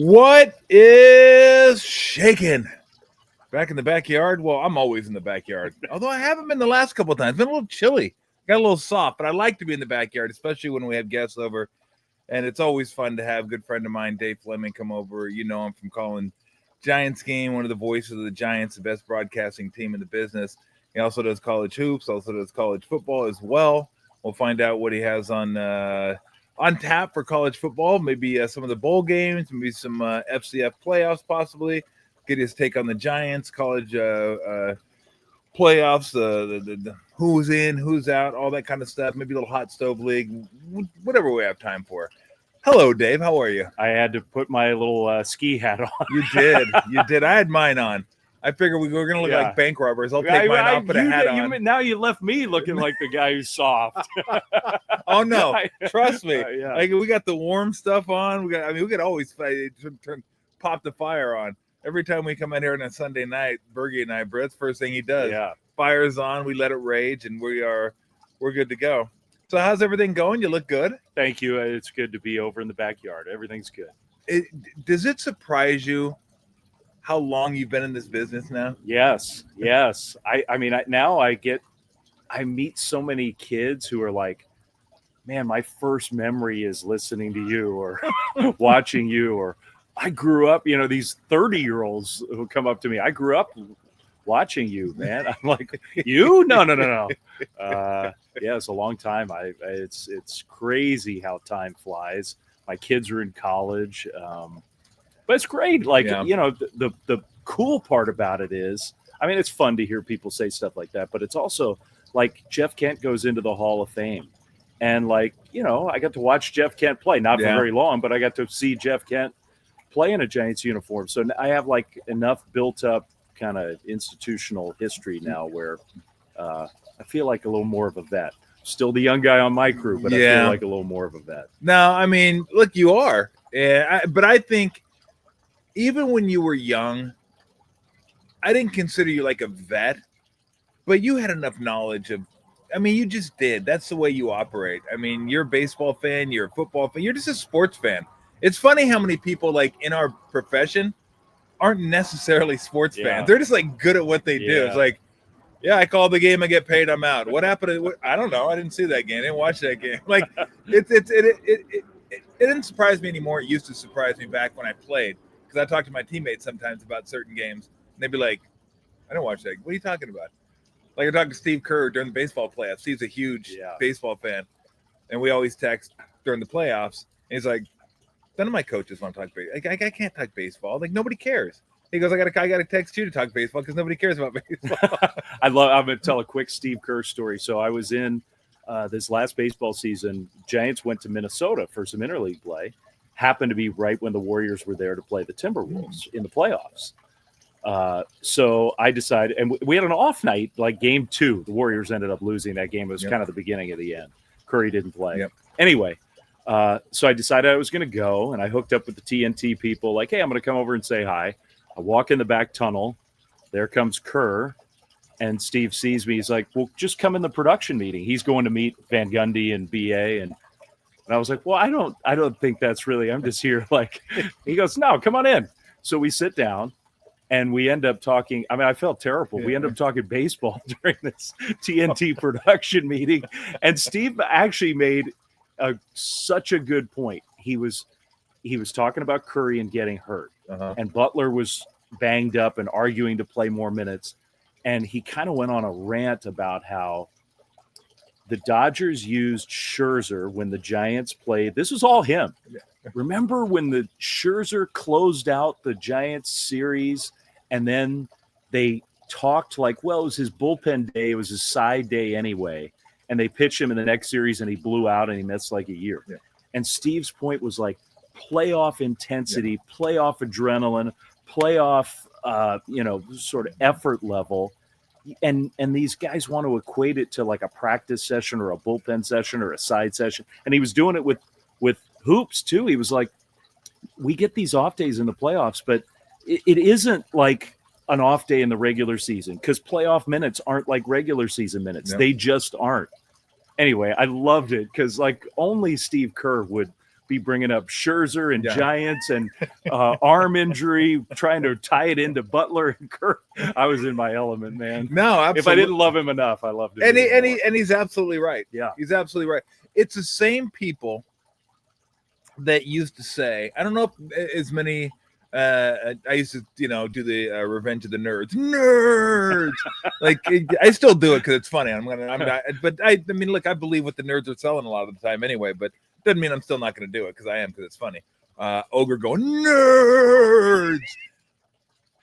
What is shaking? Back in the backyard? Well, I'm always in the backyard. Although I haven't been the last couple of times. It's been a little chilly. Got a little soft, but I like to be in the backyard, especially when we have guests over. And it's always fun to have a good friend of mine, Dave Flemming, come over. You know him from calling Giants game, one of the voices of the Giants, the best broadcasting team in the business. He also does college hoops, also does college football as well. We'll find out what he has on tap for college football, maybe some of the bowl games, maybe some FCF playoffs possibly. Get his take on the Giants, college playoffs, the who's in, who's out, all that kind of stuff. Maybe a little hot stove league, whatever we have time for. Hello, Dave. How are you? I had to put my little ski hat on. You did. I had mine on. I figured we were going to look like bank robbers. I'll take mine off, put a hat on. Now you left me looking like the guy who's soft. Oh no, trust me. Like we got the warm stuff on. We could always pop the fire on. Every time we come in here on a Sunday night, Bergie and I, Brett's first thing he does. Yeah. Fire's on, we let it rage, and we're good to go. So how's everything going? You look good. Thank you. It's good to be over in the backyard. Everything's good. Does it surprise you how long you've been in this business now? Yes. I meet so many kids who are like, man, my first memory is listening to you or watching you, or I grew up, these 30-year-olds who come up to me. I grew up watching you, man. I'm like, you? No. It's a long time. It's crazy how time flies. My kids are in college. But it's great. The cool part about it is, it's fun to hear people say stuff like that, but it's also like Jeff Kent goes into the Hall of Fame. And I got to watch Jeff Kent play, not for very long, but I got to see Jeff Kent play in a Giants uniform. So I have enough built up kind of institutional history now where I feel like a little more of a vet. Still the young guy on my crew, but I feel like a little more of a vet. No, look, you are. But I think even when you were young, I didn't consider you like a vet, but you had enough knowledge of, you just did. That's the way you operate. You're a baseball fan, you're a football fan, you're just a sports fan. It's funny how many people in our profession aren't necessarily sports fans. They're just good at what they do. It's like, I call the game, I get paid, I'm out. What happened? I don't know. I didn't see that game. I didn't watch that game. It didn't surprise me anymore. It used to surprise me back when I played. Because I talk to my teammates sometimes about certain games, and they'd be like, I don't watch that. What are you talking about? Like I talked to Steve Kerr during the baseball playoffs. Steve's a huge baseball fan. And we always text during the playoffs. And he's like, none of my coaches want to talk baseball. I can't talk baseball. Nobody cares. He goes, I gotta text you to talk baseball because nobody cares about baseball. I'm going to tell a quick Steve Kerr story. So I was in this last baseball season. Giants went to Minnesota for some interleague play. Happened to be right when the Warriors were there to play the Timberwolves in the playoffs. So I decided, and we had an off night, game 2. The Warriors ended up losing that game. It was kind of the beginning of the end. Curry didn't play. Anyway, so I decided I was going to go, and I hooked up with the TNT people, hey, I'm going to come over and say hi. I walk in the back tunnel. There comes Kerr, and Steve sees me. He's like, well, just come in the production meeting. He's going to meet Van Gundy and BA, and I was like, well, I don't think that's really, I'm just here. He goes, no, come on in. So we sit down and we end up talking. I felt terrible. We end up talking baseball during this TNT production meeting. And Steve actually made such a good point. He was talking about Curry and getting hurt. And Butler was banged up and arguing to play more minutes. And he kind of went on a rant about how the Dodgers used Scherzer when the Giants played. This was all him. Remember when the Scherzer closed out the Giants series and then they talked it was his bullpen day. It was his side day anyway. And they pitched him in the next series and he blew out and he missed a year. And Steve's point was playoff intensity, playoff adrenaline, playoff, sort of effort level. And these guys want to equate it to a practice session or a bullpen session or a side session. And he was doing it with hoops too. He was like, we get these off days in the playoffs, but it isn't an off day in the regular season because playoff minutes aren't like regular season minutes. They just aren't. Anyway, I loved it because only Steve Kerr would be bringing up Scherzer and Yeah. Giants and arm injury, trying to tie it into Butler and Kirk. I was in my element, man. No, absolutely. If I didn't love him enough, I loved him. And he's absolutely right. Yeah. He's absolutely right. It's the same people that used to say, I don't know if as many I used to, do the Revenge of the Nerds. Like I still do it because it's funny. I'm not, but I mean, look, I believe what the nerds are selling a lot of the time anyway. But it doesn't mean I'm still not going to do it because I am, because it's funny. Ogre going nerds.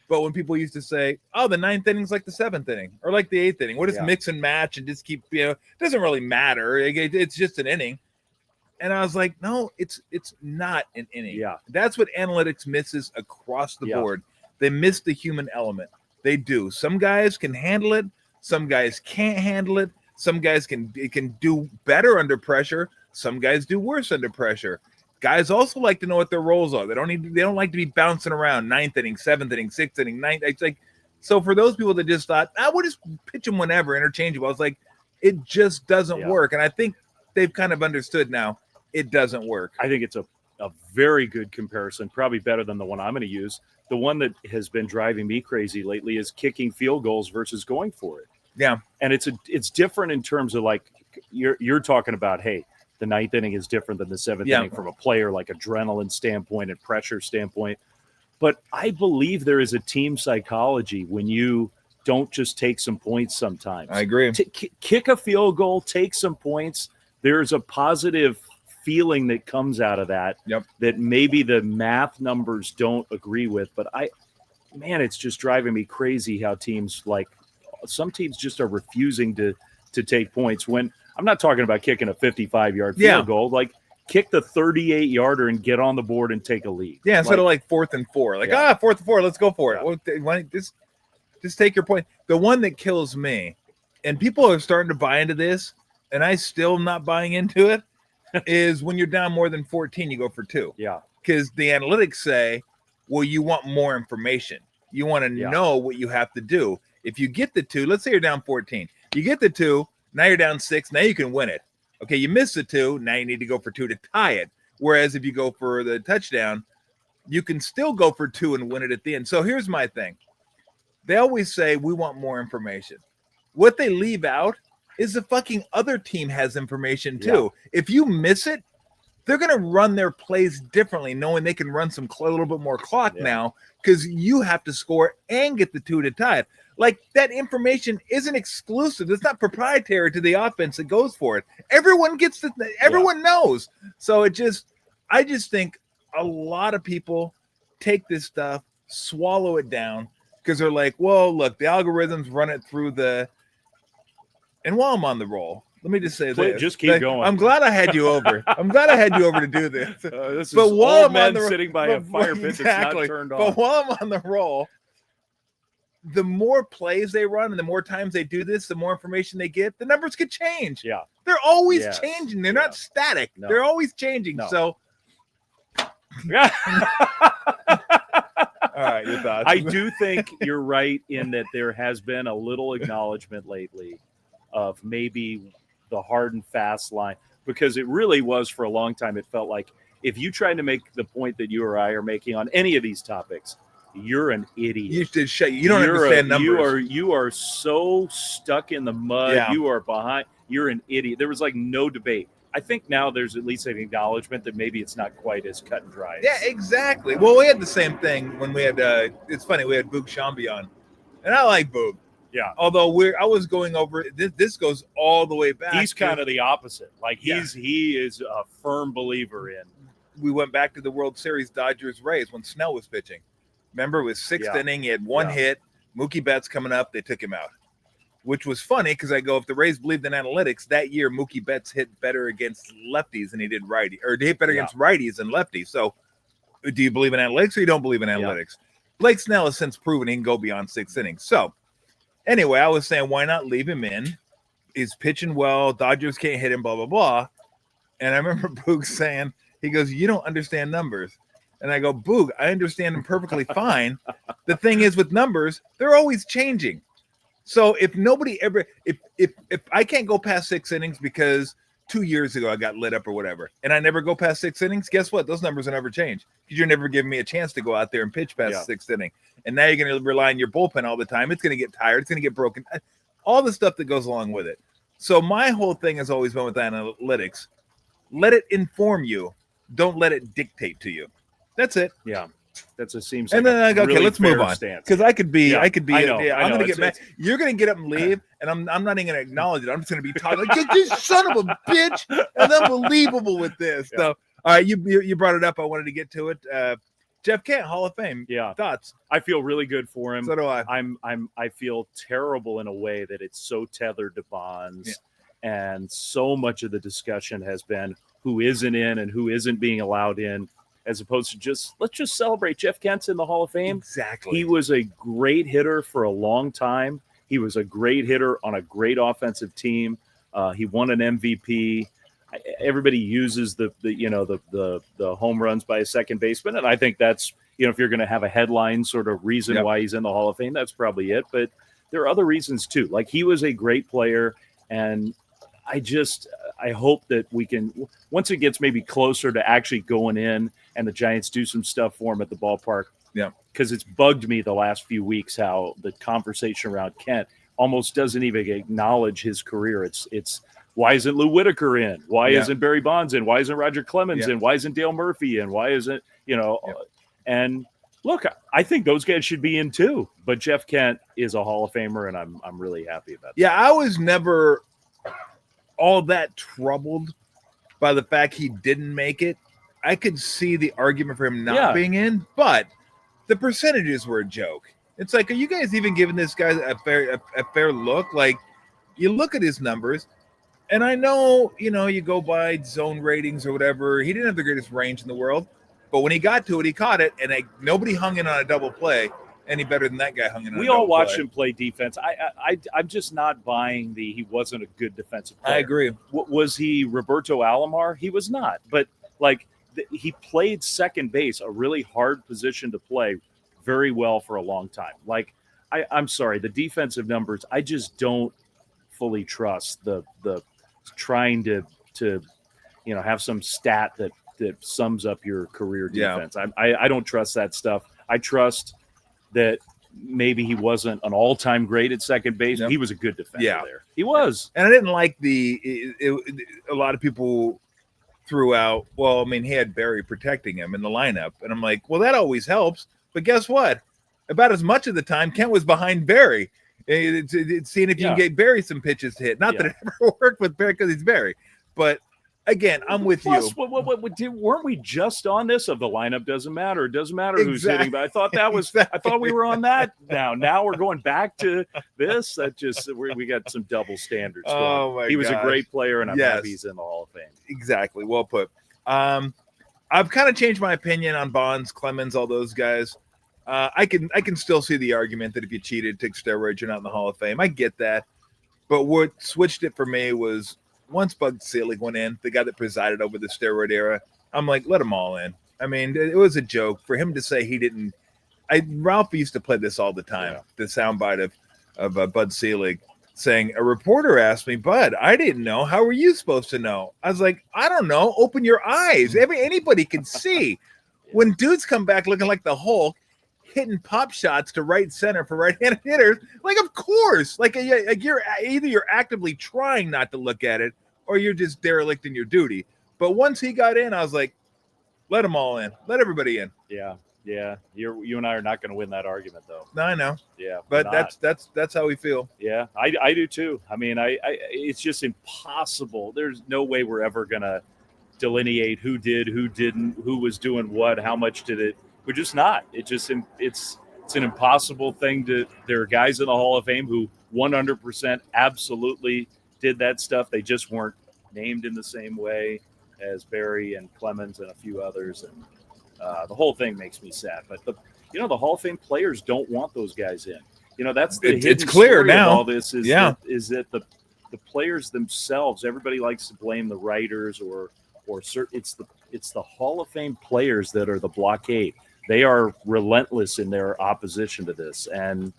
But when people used to say, "Oh, the 9th inning's like the 7th inning or like the 8th inning," what is mix and match and just keep, it doesn't really matter. It's just an inning. And I was like, no, it's not an inning. Yeah. That's what analytics misses across the board. They miss the human element. They do. Some guys can handle it. Some guys can't handle it. Some guys can do better under pressure. Some guys do worse under pressure. Guys also like to know what their roles are. They don't like to be bouncing around 9th inning, 7th inning, 6th inning, 9th. It's like, so for those people that just thought, we'll just pitch them whenever, interchangeable. I was like, it just doesn't work. And I think they've kind of understood now. It doesn't work. I think it's a very good comparison, probably better than the one I'm going to use. The one that has been driving me crazy lately is kicking field goals versus going for it. Yeah. And it's different in terms of, like, you're talking about, hey, the 9th inning is different than the 7th inning from a player, like adrenaline standpoint and pressure standpoint. But I believe there is a team psychology when you don't just take some points sometimes. I agree. Kick a field goal, take some points. There's a positive feeling that comes out of that that maybe the math numbers don't agree with, but it's just driving me crazy how some teams just are refusing to take points. When I'm not talking about kicking a 55-yard field goal, like kick the 38-yarder and get on the board and take a lead. Yeah, instead of like 4th and 4, 4th and 4, let's go for it. Well, why don't just take your point. The one that kills me, and people are starting to buy into this, and I still not buying into it, is when you're down more than 14, you go for 2. Yeah. Because the analytics say, well, you want more information. You want to know what you have to do. If you get the 2, let's say you're down 14. You get the 2, now you're down 6, now you can win it. Okay, you missed the 2, now you need to go for 2 to tie it. Whereas if you go for the touchdown, you can still go for 2 and win it at the end. So here's my thing. They always say, we want more information. What they leave out is the fucking other team has information too. Yeah. If you miss it, they're going to run their plays differently, knowing they can run a little bit more clock now because you have to score and get the 2 to tie it. Like, that information isn't exclusive. It's not proprietary to the offense that goes for it. Everyone gets everyone knows. So I just think a lot of people take this stuff, swallow it down because they're like, well, look, the algorithms run it through and while I'm on the roll, let me just say this. Just keep going. I'm glad I had you over. to do this. This but is while old I'm men on the, sitting by a fire pit that's not turned on. But while I'm on the roll, the more plays they run and the more times they do this, the more information they get, the numbers could change. Yeah. They're always changing. They're not static. No. They're always changing. No. So all right, your thoughts. I do think you're right in that there has been a little acknowledgement lately of maybe the hard and fast line, because it really was for a long time. It felt like if you tried to make the point that you or I are making on any of these topics, you're an idiot. You don't understand numbers. You are so stuck in the mud. Yeah. You are behind. You're an idiot. There was like no debate. I think now there's at least an acknowledgement that maybe it's not quite as cut and dry. Yeah, exactly. Well, we had the same thing when we had, it's funny, we had Boog Shambi on. And I like Boog. Yeah. Although I was going over, this goes all the way back. He's kind of the opposite. Like he is a firm believer in. We went back to the World Series Dodgers-Rays when Snell was pitching. Remember, it was 6th inning. He had one hit. Mookie Betts coming up. They took him out. Which was funny because I go, if the Rays believed in analytics, that year Mookie Betts hit better against lefties than he did righty, or he hit better against righties than lefties. So, do you believe in analytics or you don't believe in analytics? Blake Snell has since proven he can go beyond 6 innings. So, anyway, I was saying, why not leave him in? He's pitching well. Dodgers can't hit him, blah, blah, blah. And I remember Boog saying, he goes, you don't understand numbers. And I go, Boog, I understand them perfectly fine. The thing is with numbers, they're always changing. So if nobody ever, if I can't go past 6 innings because 2 years ago I got lit up or whatever, and I never go past 6 innings, guess what? Those numbers will never change because you're never giving me a chance to go out there and pitch past the 6th inning. And now you're going to rely on your bullpen all the time. It's going to get tired. It's going to get broken. All the stuff that goes along with it. So my whole thing has always been with analytics. Let it inform you. Don't let it dictate to you. That's it. Yeah. That's a seems. And like then I go, okay, really let's move on because I could be. I'm going to get mad. You're going to get up and leave, and I'm not even going to acknowledge it. I'm just going to be talking like this son of a bitch. And unbelievable with this. Yeah. So, all right, you brought it up. I wanted to get to it. Jeff Kent, Hall of Fame. Yeah. Thoughts? I feel really good for him. So do I. I feel terrible in a way that it's so tethered to Bonds, and so much of the discussion has been who isn't in and who isn't being allowed in, as opposed to let's just celebrate Jeff Kent's in the Hall of Fame. Exactly. He was a great hitter for a long time. He was a great hitter on a great offensive team. He won an MVP. Everybody uses the home runs by a second baseman, and I think that's, if you're going to have a headline sort of reason why he's in the Hall of Fame, that's probably it. But there are other reasons too. Like, he was a great player, and I hope that we can, once it gets maybe closer to actually going in and the Giants do some stuff for him at the ballpark. Yeah. Because it's bugged me the last few weeks how the conversation around Kent almost doesn't even acknowledge his career. It's why isn't Lou Whitaker in? Why isn't Barry Bonds in? Why isn't Roger Clemens in? Why isn't Dale Murphy in? Why isn't, and look, I think those guys should be in too. But Jeff Kent is a Hall of Famer, and I'm really happy about that. Yeah, I was never all that troubled by the fact he didn't make it. I could see the argument for him not being in, but the percentages were a joke. It's like, are you guys even giving this guy a fair look? Like, you look at his numbers, and I know, you go by zone ratings or whatever. He didn't have the greatest range in the world, but when he got to it, he caught it, and nobody hung in on a double play any better than that guy hung in on a double play. We all watched him play defense. I'm just not buying he wasn't a good defensive player. I agree. Was he Roberto Alomar? He was not. But, he played second base, a really hard position to play, very well for a long time. I'm sorry, the defensive numbers, I just don't fully trust the trying to have some stat that sums up your career defense. I don't trust that stuff. I trust that maybe he wasn't an all-time great at second base. He was a good defender there. He was. And I didn't like a lot of people threw out, he had Barry protecting him in the lineup. And I'm like, well, that always helps. But guess what? About as much of the time, Kent was behind Barry. It's seeing if you can get Barry some pitches to hit. Not that it ever worked with Barry because he's Barry. But again, I'm with you. Weren't we just on this of the lineup doesn't matter? It doesn't matter who's hitting. But I thought that was. I thought we were on that now. Now we're going back to this. That just we got some double standards. Oh my! He was a great player, and I'm happy he's in the Hall of Fame. Exactly. Well put. I've kind of changed my opinion on Bonds, Clemens, all those guys. I can still see the argument that if you cheated, took steroids, you're not in the Hall of Fame. I get that, but what switched it for me was once Bud Selig went in, the guy that presided over the steroid era. I'm like, let them all in. I mean, it was a joke for him to say he didn't. Ralph used to play this all the time. The soundbite of Bud Selig saying, a reporter asked me, Bud, I didn't know. How were you supposed to know? I was like, I don't know. Open your eyes. Anybody can see. When dudes come back looking like the Hulk, hitting pop shots to right center for right-handed hitters, of course, you're actively trying not to look at it, or you're just derelict in your duty. But once he got in, I was like, let them all in, let everybody in. Yeah. You and I are not going to win that argument, though. No, I know. Yeah, but that's how we feel. Yeah, I do too. I mean, it's just impossible. There's no way we're ever going to delineate who did, who didn't, who was doing what, how much did it. We're just not. It's an impossible thing there are guys in the Hall of Fame who 100% absolutely did that stuff. They just weren't named in the same way as Barry and Clemens and a few others. And the whole thing makes me sad. But the Hall of Fame players don't want those guys in. That's it's clear now. Of all this is that the players themselves. Everybody likes to blame the writers or it's the Hall of Fame players that are the blockade. They are relentless in their opposition to this. And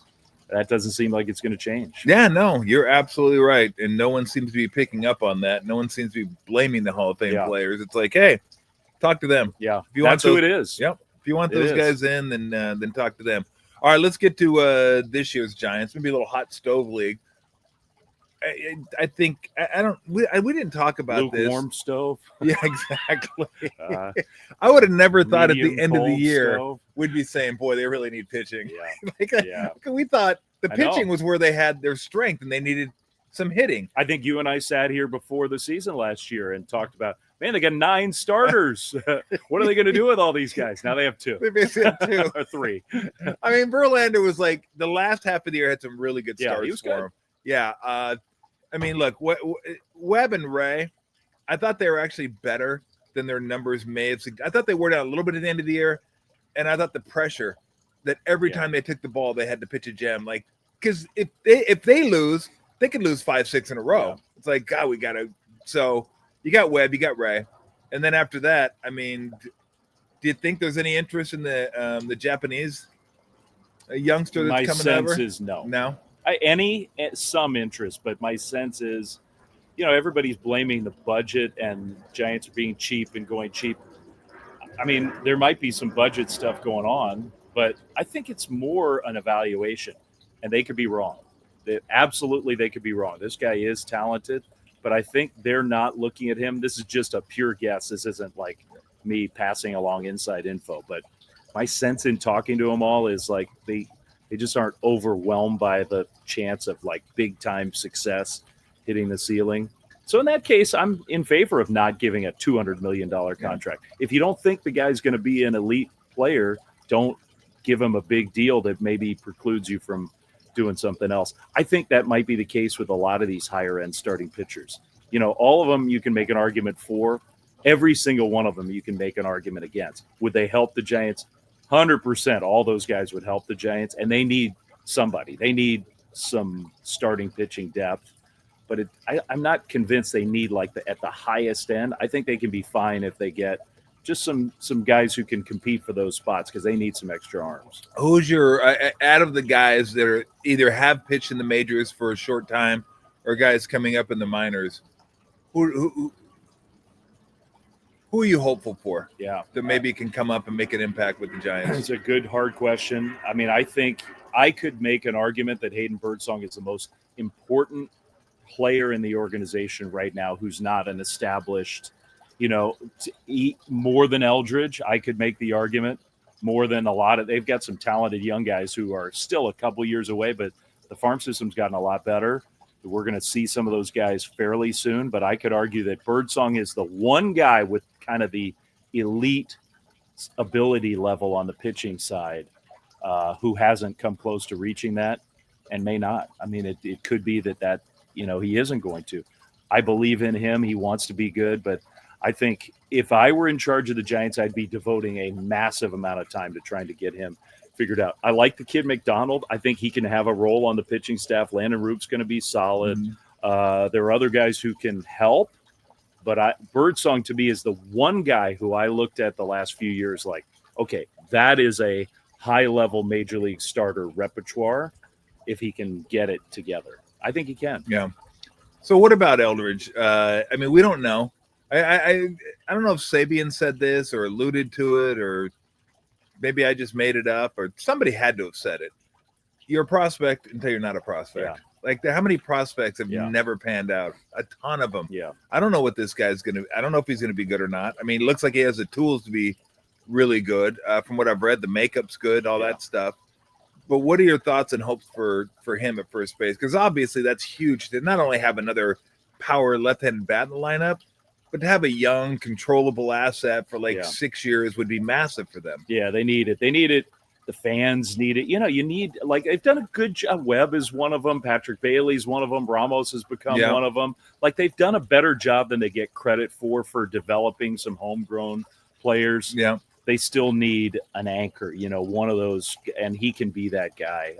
That doesn't seem like it's going to change. Yeah, no, you're absolutely right. And no one seems to be picking up on that. No one seems to be blaming the Hall of Fame players. It's like, hey, talk to them. Yeah, if you that's want those, who it is. Yep. If you want those guys in, then talk to them. All right, let's get to this year's Giants. Maybe a little hot stove league. I think we didn't talk about lukewarm stove. Yeah, exactly. I would have never thought at the end of the year stove. we'd be saying, boy, they really need pitching. Yeah. We thought the pitching was where they had their strength and they needed some hitting. I think you and I sat here before the season last year and talked about, man, they got 9 starters. What are they going to do with all these guys? Now they have 2. They basically have 2 or 3. I mean, Verlander was like the last half of the year had some really good starts he was for good. him. Yeah. I mean, look, Webb and Ray, I thought they were actually better than their numbers may have. I thought they wore down a little bit at the end of the year, and I thought the pressure that every time they took the ball, they had to pitch a gem. Like, because if they lose, they could lose 5-6 in a row. Yeah. It's like, God, we got to. So you got Webb, you got Ray, and then after that, I mean, do you think there's any interest in the Japanese youngster that's coming over? My sense is no. No. Some interest, but my sense is, everybody's blaming the budget and Giants are being cheap and going cheap. I mean, there might be some budget stuff going on, but I think it's more an evaluation, and they could be wrong. They could be wrong. This guy is talented, but I think they're not looking at him. This is just a pure guess. This isn't like me passing along inside info, but my sense in talking to them all is like they just aren't overwhelmed by the chance of like big time success hitting the ceiling. So in that case, I'm in favor of not giving a $200 million contract. If you don't think the guy's going to be an elite player, don't give him a big deal that maybe precludes you from doing something else. I think that might be the case with a lot of these higher end starting pitchers. All of them you can make an argument for. Every single one of them you can make an argument against. Would they help the Giants? 100%. All those guys would help the Giants, and they need somebody. They need some starting pitching depth. But I'm not convinced they need at the highest end. I think they can be fine if they get just some guys who can compete for those spots because they need some extra arms. Who's your out of the guys that are either have pitched in the majors for a short time or guys coming up in the minors? Who are you hopeful for? Yeah, that maybe can come up and make an impact with the Giants? It's a good, hard question. I mean, I think I could make an argument that Hayden Birdsong is the most important player in the organization right now who's not an established, more than Eldridge. I could make the argument more than a lot of, they've got some talented young guys who are still a couple years away, but the farm system's gotten a lot better. We're going to see some of those guys fairly soon, but I could argue that Birdsong is the one guy with kind of the elite ability level on the pitching side who hasn't come close to reaching that and may not. I mean, it could be that he isn't going to. I believe in him. He wants to be good, but I think if I were in charge of the Giants, I'd be devoting a massive amount of time to trying to get him figured out. I like the kid McDonald. I think he can have a role on the pitching staff. Landon Roop's going to be solid. Mm-hmm. There are other guys who can help, but Birdsong to me is the one guy who I looked at the last few years like, okay, that is a high-level major league starter repertoire if he can get it together. I think he can. Yeah. So what about Eldridge? I mean, we don't know. I don't know if Sabian said this or alluded to it, or maybe I just made it up, or somebody had to have said it. You're a prospect until you're not a prospect. Yeah. Like, how many prospects have never panned out? A ton of them. Yeah. I don't know what this guy's going to – I don't know if he's going to be good or not. I mean, it looks like he has the tools to be really good. From what I've read, the makeup's good, all that stuff. But what are your thoughts and hopes for him at first base? Because obviously that's huge to not only have another power left-handed bat in the lineup, but to have a young, controllable asset for 6 years would be massive for them. Yeah, they need it. They need it. The fans need it. You need, they've done a good job. Webb is one of them. Patrick Bailey's one of them. Ramos has become one of them. They've done a better job than they get credit for developing some homegrown players. Yeah. They still need an anchor, one of those, and he can be that guy.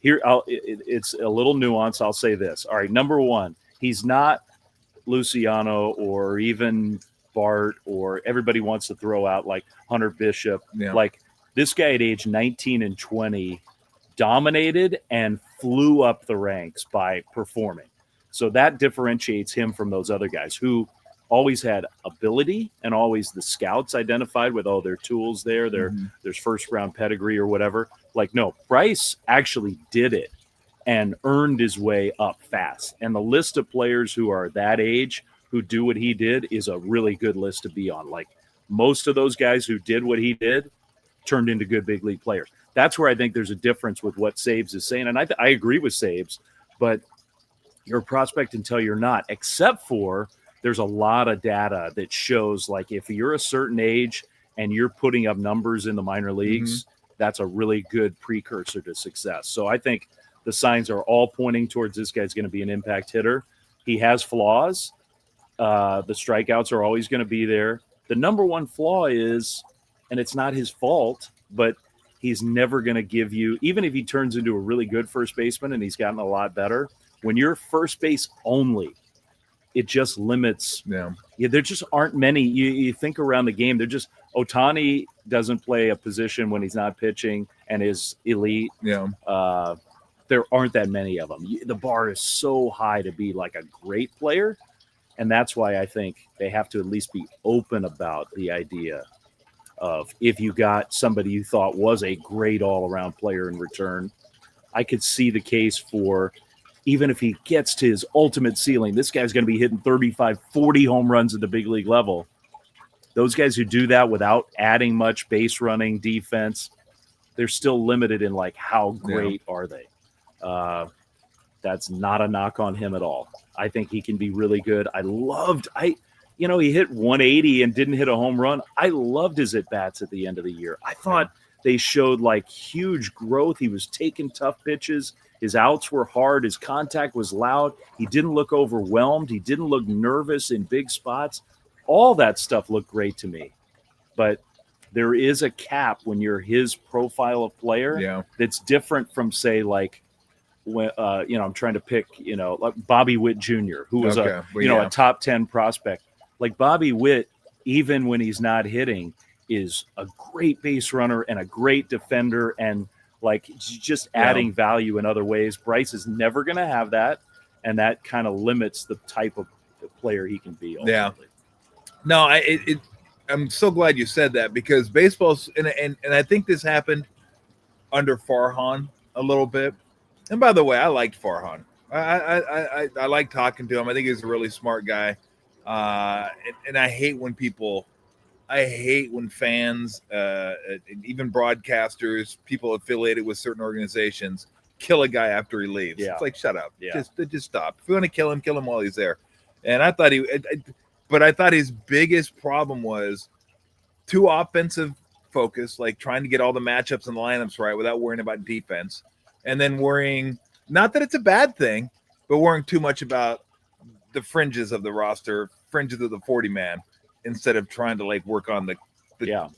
It's a little nuance. I'll say this. All right, number one, he's not Luciano or even Bart, or everybody wants to throw out like Hunter Bishop. Yeah. This guy at age 19 and 20 dominated and flew up the ranks by performing. So that differentiates him from those other guys who always had ability and always the scouts identified with, their tools there, there's first round pedigree or whatever. Like, no, Bryce actually did it and earned his way up fast. And the list of players who are that age who do what he did is a really good list to be on. Like, most of those guys who did what he did turned into good big league players. That's where I think there's a difference with what Sabes is saying. And I agree with Sabes, but you're a prospect until you're not, except for there's a lot of data that shows, like, if you're a certain age and you're putting up numbers in the minor leagues, that's a really good precursor to success. So I think the signs are all pointing towards this guy's going to be an impact hitter. He has flaws. The strikeouts are always going to be there. The number one flaw is, and it's not his fault, but he's never going to give you, even if he turns into a really good first baseman and he's gotten a lot better, when you're first base only, it just limits. Yeah, there just aren't many. You think around the game, they're just, Ohtani doesn't play a position when he's not pitching and is elite. Yeah. There aren't that many of them. The bar is so high to be like a great player. And that's why I think they have to at least be open about the idea of, if you got somebody you thought was a great all-around player in return, I could see the case for, even if he gets to his ultimate ceiling, this guy's going to be hitting 35, 40 home runs at the big league level. Those guys who do that without adding much base running defense, they're still limited in, like, how great are they? That's not a knock on him at all. I think he can be really good. He hit 180 and didn't hit a home run. I loved his at-bats at the end of the year. I thought they showed, like, huge growth. He was taking tough pitches. His outs were hard. His contact was loud. He didn't look overwhelmed. He didn't look nervous in big spots. All that stuff looked great to me. But there is a cap when you're his profile of player that's different from, say, like, when I'm trying to pick, like Bobby Witt Jr., who was a top 10 prospect. Like, Bobby Witt, even when he's not hitting, is a great base runner and a great defender and, like, just adding value in other ways. Bryce is never going to have that, and that kind of limits the type of player he can be. Ultimately. Yeah. No, I'm so glad you said that, because baseball's and I think this happened under Farhan a little bit. And by the way, I liked Farhan. I like talking to him. I think he's a really smart guy. And I hate when fans, even broadcasters, people affiliated with certain organizations, kill a guy after he leaves. Yeah. It's like, shut up. Yeah. Just stop. If you want to kill him while he's there. And I thought I thought his biggest problem was too offensive focus, like trying to get all the matchups and the lineups right without worrying about defense. And then worrying, not that it's a bad thing, but worrying too much about the fringes of the roster, fringes of the 40-man, instead of trying to, like, work on the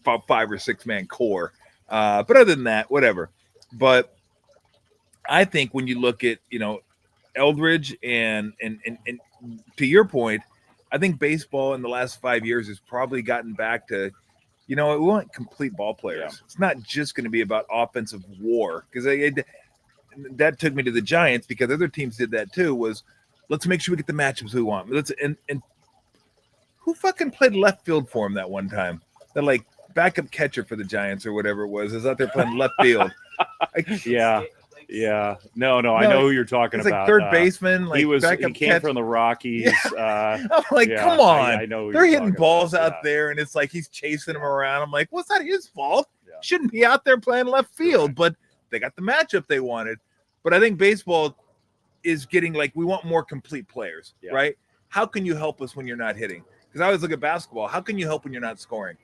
5 or 6 man core. But other than that, whatever. But I think when you look at, Eldridge and to your point, I think baseball in the last 5 years has probably gotten back to, we want complete ball players. Yeah. It's not just going to be about offensive war, because that took me to the Giants, because other teams did that too, was let's make sure we get the matchups we want. And who fucking played left field for him that one time? That, like, backup catcher for the Giants or whatever it was is out there playing left field. Yeah. No, I know who you're talking about. Like third baseman. Like, he came from the Rockies. Yeah. I'm like, come on. I know they're hitting balls out there, and it's like he's chasing them around. I'm like, what's that his fault? Yeah. Shouldn't be out there playing left field, but they got the matchup they wanted. But I think baseball is getting, like, we want more complete players, right? How can you help us when you're not hitting? Because I always look at basketball. How can you help when you're not scoring?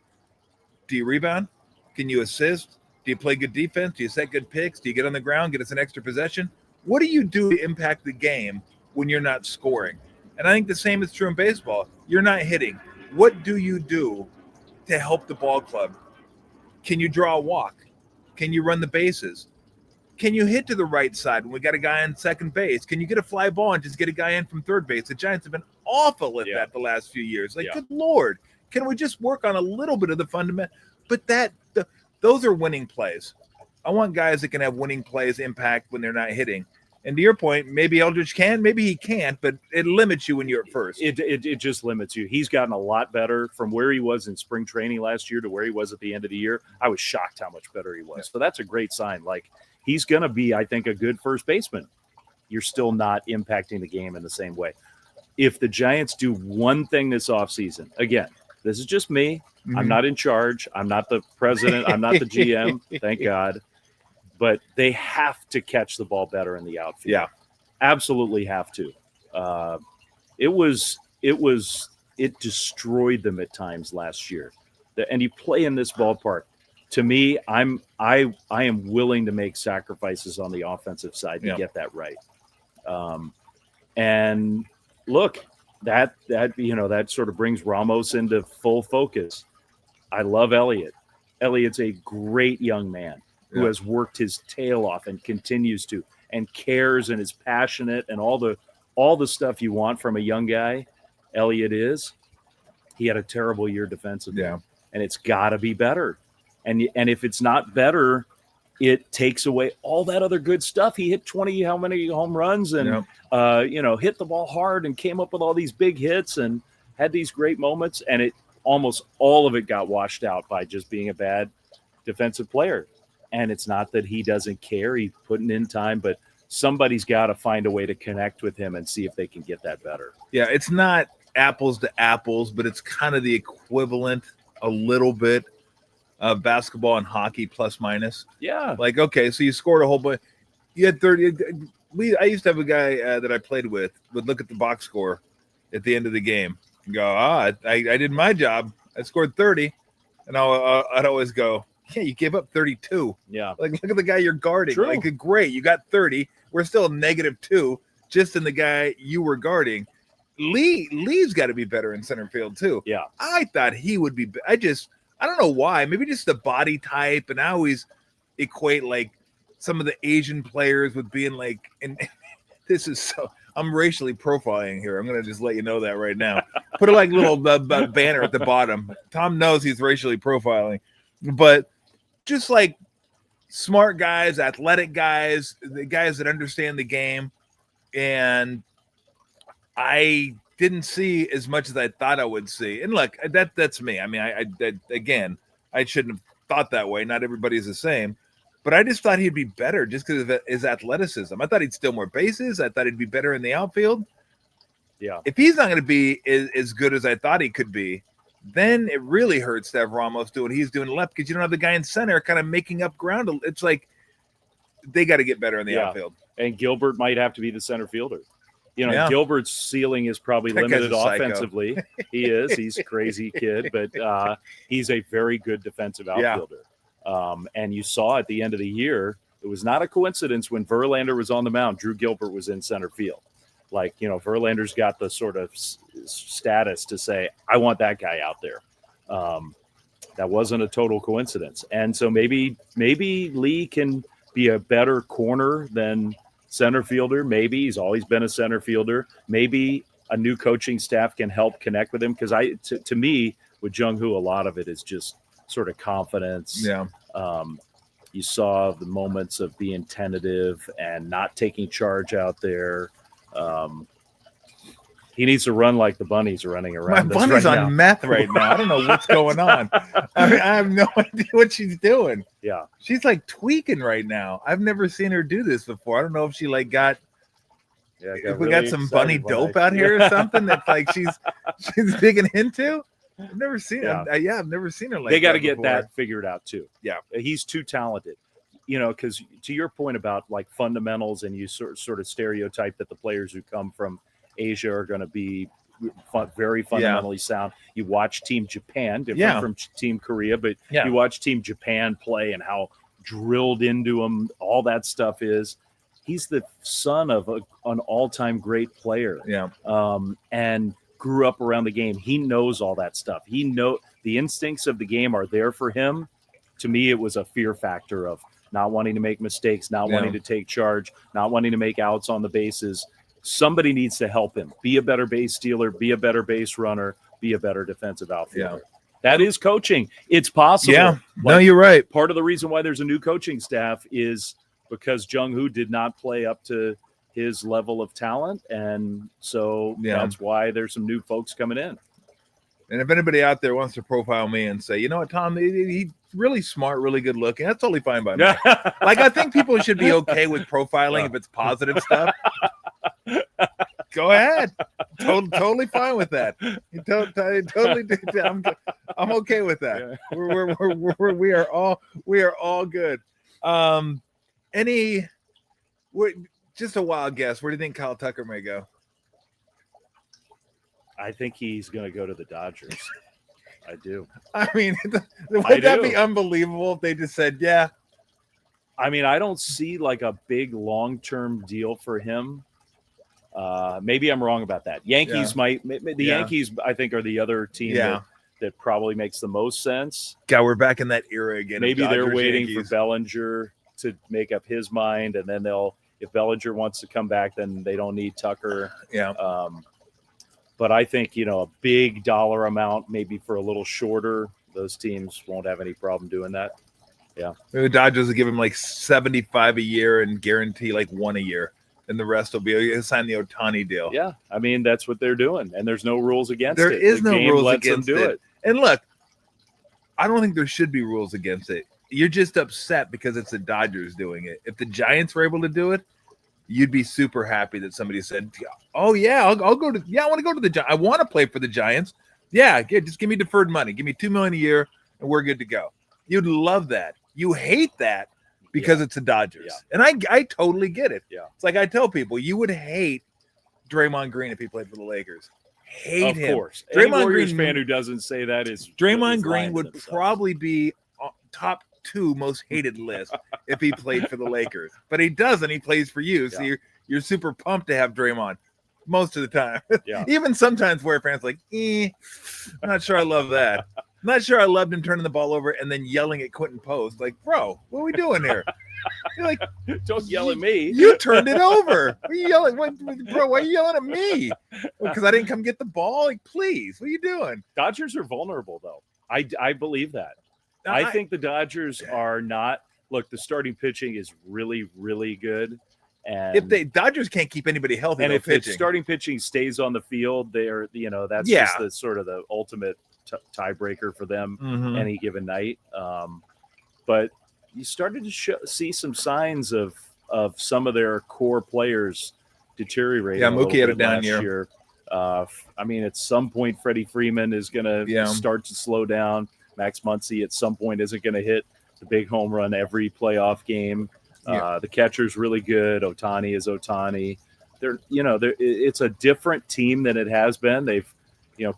Do you rebound? Can you assist? Do you play good defense? Do you set good picks? Do you get on the ground, get us an extra possession? What do you do to impact the game when you're not scoring? And I think the same is true in baseball. You're not hitting. What do you do to help the ball club? Can you draw a walk? Can you run the bases? Can you hit to the right side when we got a guy on second base? Can you get a fly ball and just get a guy in from third base? The Giants have been awful at that the last few years. Like, good Lord, can we just work on a little bit of the fundamental? But those are winning plays. I want guys that can have winning plays impact when they're not hitting. And to your point, maybe Eldridge can, maybe he can't, but it limits you when you're at first. It just limits you. He's gotten a lot better from where he was in spring training last year to where he was at the end of the year. I was shocked how much better he was. Yeah. So that's a great sign. Like, he's going to be, I think, a good first baseman. You're still not impacting the game in the same way. If the Giants do one thing this offseason, again, this is just me. Mm-hmm. I'm not in charge. I'm not the president. I'm not the GM. Thank God. But they have to catch the ball better in the outfield. Yeah, absolutely have to. It destroyed them at times last year. And you play in this ballpark. To me, I am willing to make sacrifices on the offensive side to get that right. And look, that sort of brings Ramos into full focus. I love Elliott. Elliott's a great young man who has worked his tail off and continues to, and cares and is passionate and all the stuff you want from a young guy. Elliott is. He had a terrible year defensively, and it's got to be better. And if it's not better, it takes away all that other good stuff. He hit 20 how many home runs and hit the ball hard and came up with all these big hits and had these great moments, and it almost all of it got washed out by just being a bad defensive player. And it's not that he doesn't care. He's putting in time, but somebody's got to find a way to connect with him and see if they can get that better. Yeah, it's not apples to apples, but it's kind of the equivalent a little bit of basketball and hockey plus minus. Yeah. Like, okay, so you scored a whole bunch. You had 30. I used to have a guy that I played with would look at the box score at the end of the game and go, I did my job. I scored 30. And I'd always go, yeah, you gave up 32. Yeah. Like, look at the guy you're guarding. True. Like, great, you got 30. We're still -2 just in the guy you were guarding. Lee's got to be better in center field too. Yeah. I thought he would be. I don't know why. Maybe just the body type. And I always equate like some of the Asian players with being like, and this is so, I'm racially profiling here. I'm going to just let you know that right now. Put a like little banner at the bottom. Tom knows he's racially profiling, but just like smart guys, athletic guys, the guys that understand the game. And I didn't see as much as I thought I would see. And look, that's me. I mean, I shouldn't have thought that way. Not everybody's the same, but I just thought he'd be better just because of his athleticism. I thought he'd steal more bases. I thought he'd be better in the outfield. Yeah. If he's not going to be as good as I thought he could be, then it really hurts to have Ramos do what he's doing left because you don't have the guy in center kind of making up ground. It's like they got to get better in the outfield. And Gilbert might have to be the center fielder. Gilbert's ceiling is probably limited offensively. He is. He's a crazy kid, but he's a very good defensive outfielder. Yeah. And you saw at the end of the year, it was not a coincidence when Verlander was on the mound, Drew Gilbert was in center field. Like, Verlander's got the sort of status to say, I want that guy out there. That wasn't a total coincidence. And so maybe Lee can be a better corner than center fielder. Maybe he's always been a center fielder. Maybe a new coaching staff can help connect with him. Because to me, with Jung-Hoo, a lot of it is just sort of confidence. Yeah. You saw the moments of being tentative and not taking charge out there. He needs to run like the bunnies are running around. My bunny's on meth right now. I don't know what's going on. I have no idea what she's doing. Yeah. She's like tweaking right now. I've never seen her do this before. I don't know if she like got if we got some bunny dope out here or something that like she's digging into. I've never seen it. I've never seen her like that. They got to get that figured out too. Yeah. He's too talented. Because to your point about like fundamentals, and you sort of stereotype that the players who come from Asia are going to be very fundamentally sound. You watch Team Japan, different from Team Korea, but you watch Team Japan play and how drilled into them all that stuff is. He's the son of an all-time great player. Yeah. And grew up around the game. He knows all that stuff. The instincts of the game are there for him. To me, it was a fear factor of not wanting to make mistakes, not wanting to take charge, not wanting to make outs on the bases. Somebody needs to help him. Be a better base stealer, be a better base runner, be a better defensive outfielder. That is coaching. It's possible. Yeah, no, you're right. Part of the reason why there's a new coaching staff is because Jung-Hoo did not play up to his level of talent, and so that's why there's some new folks coming in. And if anybody out there wants to profile me and say, you know what, Tom, he's really smart, really good looking, that's totally fine by me. Like, I think people should be okay with profiling if it's positive stuff. Go ahead. Totally fine with that. Totally. I'm okay with that. We are all good. Just a wild guess. Where do you think Kyle Tucker may go? I think he's going to go to the Dodgers. I do. I mean, would that be unbelievable if they just said, yeah? I mean, I don't see like a big long-term deal for him. Maybe I'm wrong about that. Yankees might. The Yankees, I think, are the other team that probably makes the most sense. God, we're back in that era again. Maybe they're waiting for Bellinger to make up his mind, and then if Bellinger wants to come back, then they don't need Tucker. Yeah. But I think, a big dollar amount, maybe for a little shorter, those teams won't have any problem doing that. Yeah. Maybe the Dodgers will give him like 75 a year and guarantee like 1 a year. And the rest will be sign the Ohtani deal. Yeah. I mean, that's what they're doing. And there's no rules against it. There is no rules against it. And look, I don't think there should be rules against it. You're just upset because it's the Dodgers doing it. If the Giants were able to do it, you'd be super happy that somebody said, oh, yeah, I'll go to – yeah, I want to go to the Giants. I want to play for the Giants. Yeah, just give me deferred money. Give me $2 million a year, and we're good to go. You'd love that. You hate that because it's the Dodgers. Yeah. And I totally get it. Yeah. It's like I tell people, you would hate Draymond Green if he played for the Lakers. Hate him. Of course. Draymond Green fan who doesn't say that is – Draymond Green would probably be top 2 most hated list if he played for the Lakers, but he doesn't. He plays for you, so you're super pumped to have Draymond most of the time. Yeah. Even sometimes Warrior fans like, I'm not sure I love that. I'm not sure I loved him turning the ball over and then yelling at Quentin Post, like, bro, what are we doing here? You're like, don't yell at me. You turned it over. What are you yelling? Bro, why are you yelling at me? Because I didn't come get the ball. Like, please, what are you doing? Dodgers are vulnerable, though. I believe that. I think the Dodgers are not. Look, the starting pitching is really, really good, and if Dodgers can't keep anybody healthy, and if the starting pitching stays on the field, they're that's just the sort of the ultimate tiebreaker for them any given night. But you started to see some signs of some of their core players deteriorating. Yeah, Mookie had a down year. I mean, at some point, Freddie Freeman is going to start to slow down. Max Muncy at some point isn't going to hit the big home run every playoff game. The catcher's really good. Ohtani is Ohtani. It's a different team than it has been. They've,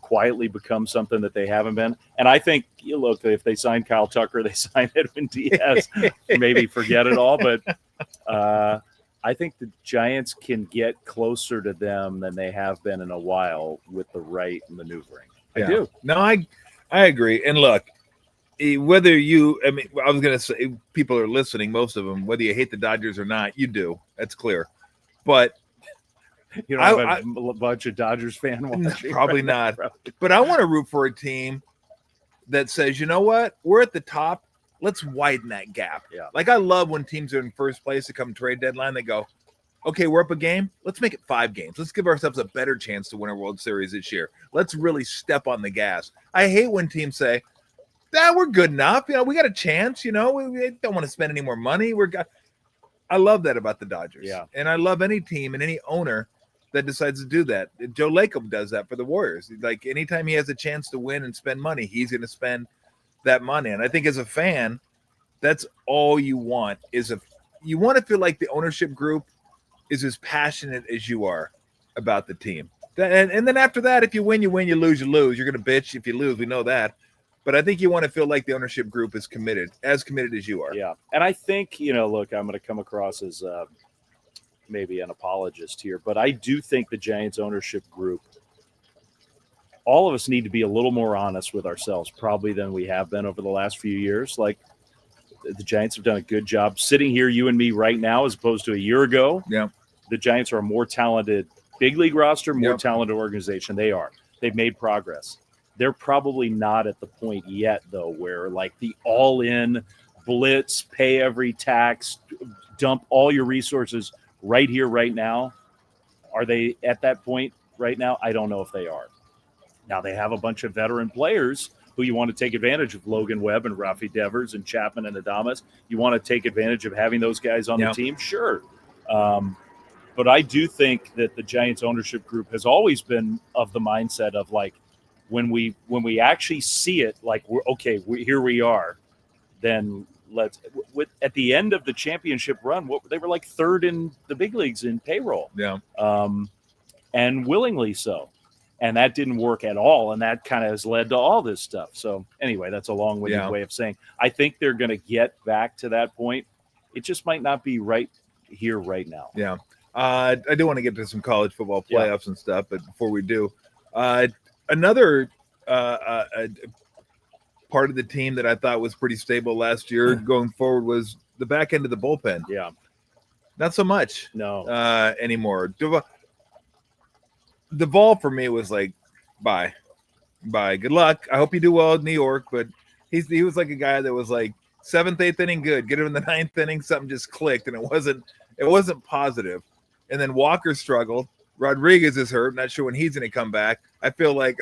quietly become something that they haven't been. And I think, look, if they sign Kyle Tucker, they sign Edwin Diaz, maybe forget it all. But I think the Giants can get closer to them than they have been in a while with the right maneuvering. I do. No, I agree. And look, I was going to say, people are listening, most of them, whether you hate the Dodgers or not, you do. That's clear. But you don't have a bunch of Dodgers fan watching. Probably not. But I want to root for a team that says, you know what? We're at the top. Let's widen that gap. Yeah. Like, I love when teams are in first place to come trade deadline. They go, okay, we're up a game. Let's make it 5 games. Let's give ourselves a better chance to win a World Series this year. Let's really step on the gas. I hate when teams say, we're good enough. We got a chance. We don't want to spend any more money. I love that about the Dodgers. Yeah. And I love any team and any owner that decides to do that. Joe Lacob does that for the Warriors. Like, anytime he has a chance to win and spend money, he's going to spend that money. And I think as a fan, that's all you want you want to feel like the ownership group is as passionate as you are about the team. And then after that, if you win, you win, you lose, you lose. You're going to bitch if you lose. We know that. But I think you want to feel like the ownership group is as committed as you are. Yeah. And I think, look, I'm going to come across as maybe an apologist here, but I do think the Giants ownership group, all of us need to be a little more honest with ourselves probably than we have been over the last few years. Like, the Giants have done a good job sitting here, you and me right now, as opposed to a year ago. Yeah. The Giants are a more talented big league roster, more talented organization. They are. They've made progress. They're probably not at the point yet, though, where like the all-in blitz, pay every tax, dump all your resources right here, right now. Are they at that point right now? I don't know if they are. Now they have a bunch of veteran players who you want to take advantage of, Logan Webb and Rafi Devers and Chapman and Adamas. You want to take advantage of having those guys on the team? Sure. But I do think that the Giants ownership group has always been of the mindset of like, when we actually see it, like here we are, then let's. At the end of the championship run, they were like third in the big leagues in payroll, and willingly so, and that didn't work at all, and that kind of has led to all this stuff. So anyway, that's a long-winded way of saying I think they're going to get back to that point. It just might not be right here, right now. Yeah, I do want to get to some college football playoffs and stuff, but before we do. Another part of the team that I thought was pretty stable last year going forward was the back end of the bullpen. Yeah. Not so much anymore. Duvall for me was like, bye. Good luck. I hope you do well in New York, but he was like a guy that was like 7th, 8th inning good. Get him in the 9th inning, something just clicked, and it wasn't positive. And then Walker struggled. Rodriguez is hurt. Not sure when he's going to come back. I feel like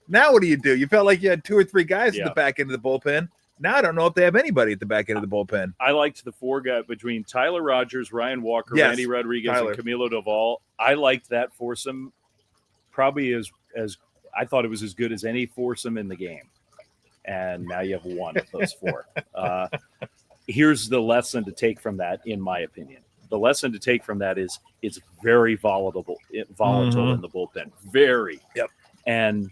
now what do? You felt like you had 2 or 3 guys at the back end of the bullpen. Now I don't know if they have anybody at the back end of the bullpen. I liked the 4 guys between Tyler Rogers, Ryan Walker, Randy Rodriguez, and Camilo Doval. I liked that foursome probably as I thought it was as good as any foursome in the game. And now you have one of those 4. Here's the lesson to take from that, in my opinion. The lesson to take from that is it's very volatile in the bullpen. Very. Yep. And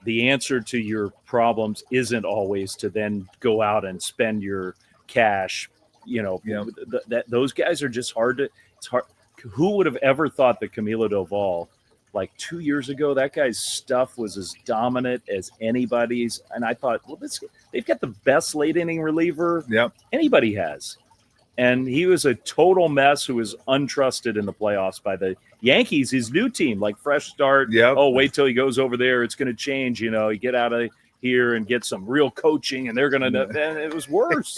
the answer to your problems isn't always to then go out and spend your cash. Those guys are just it's hard. Who would have ever thought that Camilo Doval, like 2 years ago, that guy's stuff was as dominant as anybody's. And I thought, well, they've got the best late inning reliever anybody has. And he was a total mess who was untrusted in the playoffs by the Yankees, his new team, like fresh start. Yep. Oh, wait till he goes over there. It's going to change. You get out of here and get some real coaching, and they're going to – and it was worse.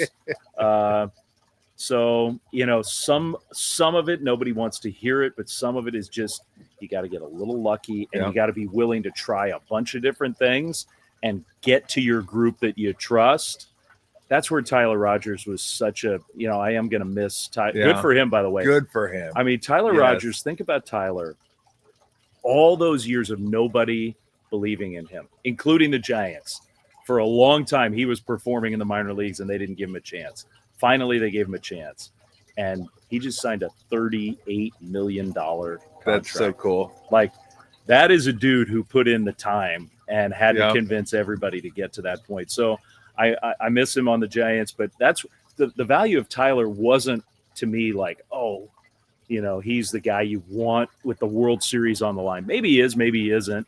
So, some of it, nobody wants to hear it, but some of it is just you got to get a little lucky, and you got to be willing to try a bunch of different things and get to your group that you trust. That's where Tyler Rogers was such a, I am going to miss Tyler. Good for him, by the way. Good for him. I mean, Tyler Rogers, think about Tyler. All those years of nobody believing in him, including the Giants. For a long time, he was performing in the minor leagues, and they didn't give him a chance. Finally, they gave him a chance. And he just signed a $38 million contract. That's so cool. Like, that is a dude who put in the time and had to convince everybody to get to that point. So, I miss him on the Giants, but that's the value of Tyler wasn't to me like, he's the guy you want with the World Series on the line. Maybe he is, maybe he isn't.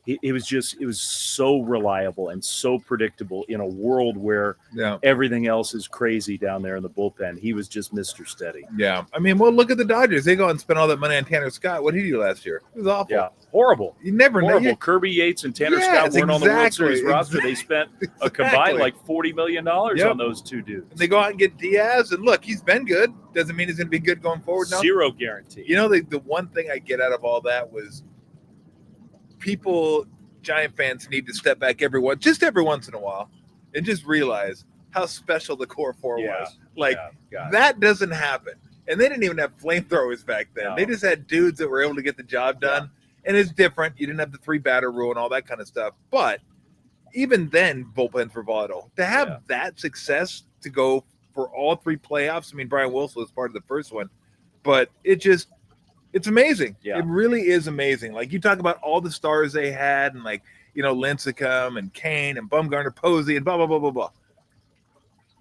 It was so reliable and so predictable in a world where everything else is crazy down there in the bullpen. He was just Mr. Steady. Yeah. I mean, look at the Dodgers. They go and spend all that money on Tanner Scott. What did he do last year? It was awful. Yeah. Horrible. You never know. Kirby Yates and Tanner Scott weren't on the World Series roster. They spent a combined like $40 million on those 2 dudes. And they go out and get Diaz, and look, he's been good. Doesn't mean he's going to be good going forward now. Zero guarantee. The one thing I get out of all that was Giant fans need to step back every once in a while and just realize how special the core 4 was. That doesn't happen. And they didn't even have flamethrowers back then. No. They just had dudes that were able to get the job done. And it's different. You didn't have the 3-batter rule and all that kind of stuff. But even then, bullpens were volatile. To have that success to go for all 3 playoffs, I mean, Brian Wilson was part of the first one. But it's amazing. Yeah. It really is amazing. Like, you talk about all the stars they had and, Lincecum and Kane and Bumgarner, Posey and blah, blah, blah, blah, blah.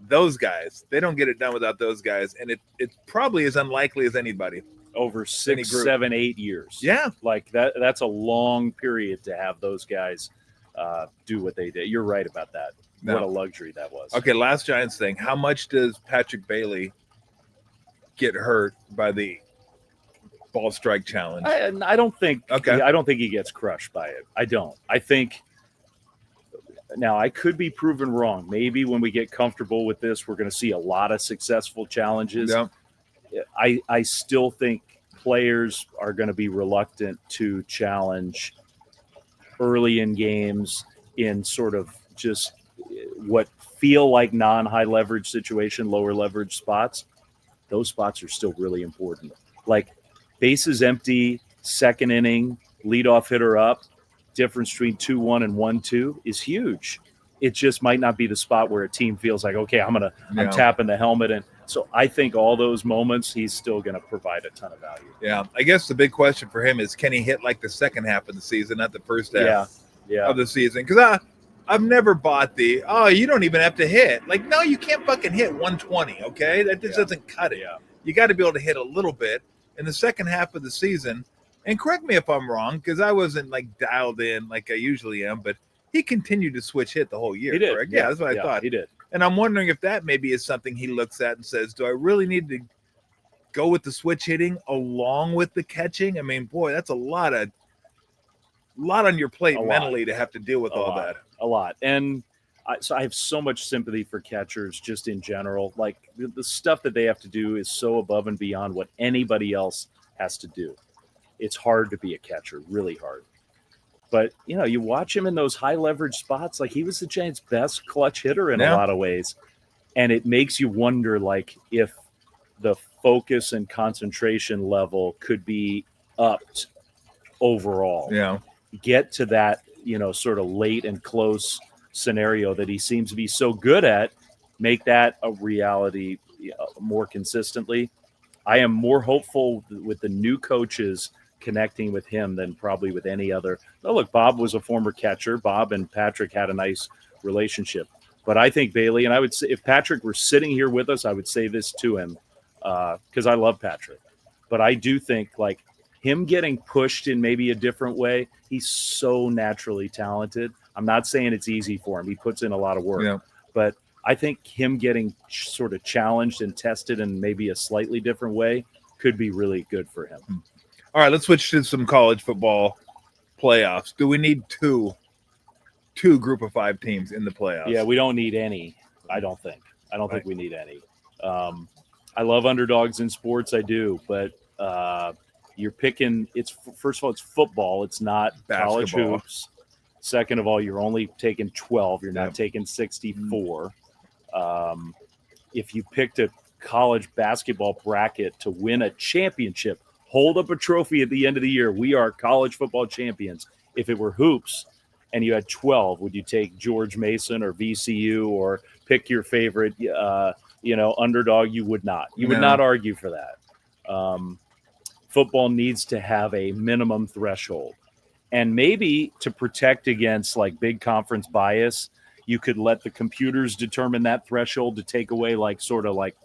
Those guys, they don't get it done without those guys. And it's probably as unlikely as anybody. Over 6, 7, 8 years. Yeah. Like, that's a long period to have those guys do what they did. You're right about that. No. What a luxury that was. Okay, last Giants thing. How much does Patrick Bailey get hurt by the ball strike challenge? I don't think. Okay. I don't think he gets crushed by it. I don't. I think Now, I could be proven wrong. Maybe when we get comfortable with this, we're going to see a lot of successful challenges. Yeah. I still think players are going to be reluctant to challenge early in games in sort of just what feel like non-high leverage situation, lower leverage spots. Those spots are still really important. Like bases empty, second inning, leadoff hitter up, difference between 2-1 and 1-2 is huge. It just might not be the spot where a team feels like, okay, I'm tapping the helmet. And so I think all those moments, he's still going to provide a ton of value. Yeah. I guess the big question for him is, can he hit like the second half of the season, not the first half of the season? Because I've never bought you don't even have to hit. Like, no, you can't fucking hit 120, okay? That just doesn't cut it. Yeah. You got to be able to hit a little bit in the second half of the season. And correct me if I'm wrong, because I wasn't like dialed in like I usually am, but he continued to switch hit the whole year. He did. Correct? Yeah, that's what I thought. He did. And I'm wondering if that maybe is something he looks at and says, do I really need to go with the switch hitting along with the catching? I mean, boy, that's a lot on your plate mentally to have to deal with all that. A lot. And so I have so much sympathy for catchers just in general. Like the stuff that they have to do is so above and beyond what anybody else has to do. It's hard to be a catcher, really hard. But, you watch him in those high leverage spots. Like he was the Giants' best clutch hitter in a lot of ways. And it makes you wonder, like, if the focus and concentration level could be upped overall. Yeah. Get to that, sort of late and close scenario that he seems to be so good at, make that a reality more consistently. I am more hopeful with the new coaches connecting with him than probably with any other. Oh, look, Bob was a former catcher. Bob and Patrick had a nice relationship. But I think Bailey, and I would say if Patrick were sitting here with us, I would say this to him because I love Patrick. But I do think like him getting pushed in maybe a different way, he's so naturally talented. I'm not saying it's easy for him. He puts in a lot of work. Yeah. But I think him getting sort of challenged and tested in maybe a slightly different way could be really good for him. All right, let's switch to some college football playoffs. Do we need two group of 5 teams in the playoffs? Yeah, we don't need any, I don't think. I don't think we need any. I love underdogs in sports, I do, but you're picking first of all, it's football. It's not college hoops. Second of all, you're only taking 12. You're not taking 64. If you picked a college basketball bracket to win a championship, hold up a trophy at the end of the year, we are college football champions. If it were hoops and you had 12, would you take George Mason or VCU or pick your favorite, underdog? You would not. You would not argue for that. Football needs to have a minimum threshold. And maybe to protect against like big conference bias, you could let the computers determine that threshold to take away like sort of like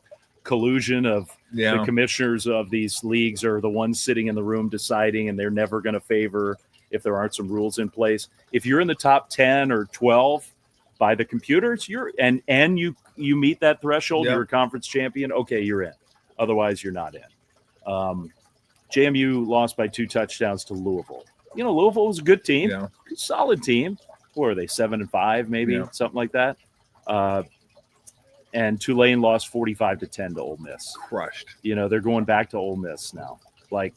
collusion of the commissioners of these leagues are the ones sitting in the room deciding, and they're never going to favor if there aren't some rules in place. If you're in the top 10 or 12 by the computers, and you meet that threshold, you're a conference champion, okay, you're in. Otherwise, you're not in. JMU lost by 2 touchdowns to Louisville. Louisville was a good team, solid team. What are they, 7-5 maybe, something like that? And Tulane lost 45-10 to Ole Miss. Crushed. They're going back to Ole Miss now. Like,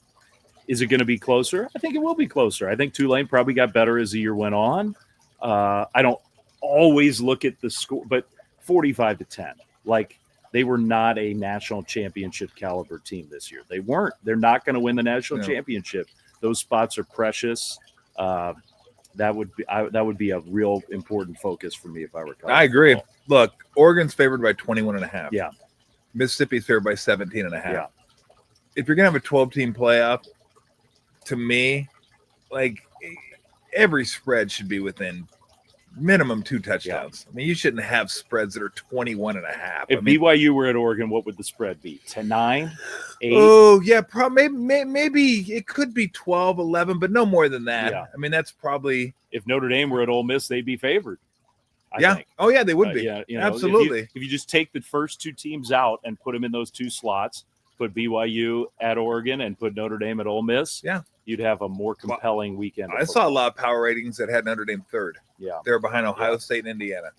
is it going to be closer? I think it will be closer. I think Tulane probably got better as the year went on. I don't always look at the score, but 45-10. Like, they were not a national championship caliber team this year. They weren't. They're not going to win the national championship. Those spots are precious. That would be a real important focus for me if I were college I agree. football. Look, Oregon's favored by 21.5. Yeah. Mississippi's favored by 17.5. Yeah. If you're gonna have a 12-team playoff, to me, like every spread should be within minimum 2 touchdowns. I mean, you shouldn't have spreads that are 21.5. If BYU were at Oregon, what would the spread be? 10-9? 8? Oh, yeah, maybe it could be 12, 11, but no more than that. Yeah. I mean, that's probably. If Notre Dame were at Ole Miss, they'd be favored. I think. Oh, yeah, they would be. Absolutely. If you just take the first 2 teams out and put them in those 2 slots, put BYU at Oregon and put Notre Dame at Ole Miss, you'd have a more compelling weekend. I saw a lot of power ratings that had Notre Dame third. Yeah. They were behind Ohio State and Indiana.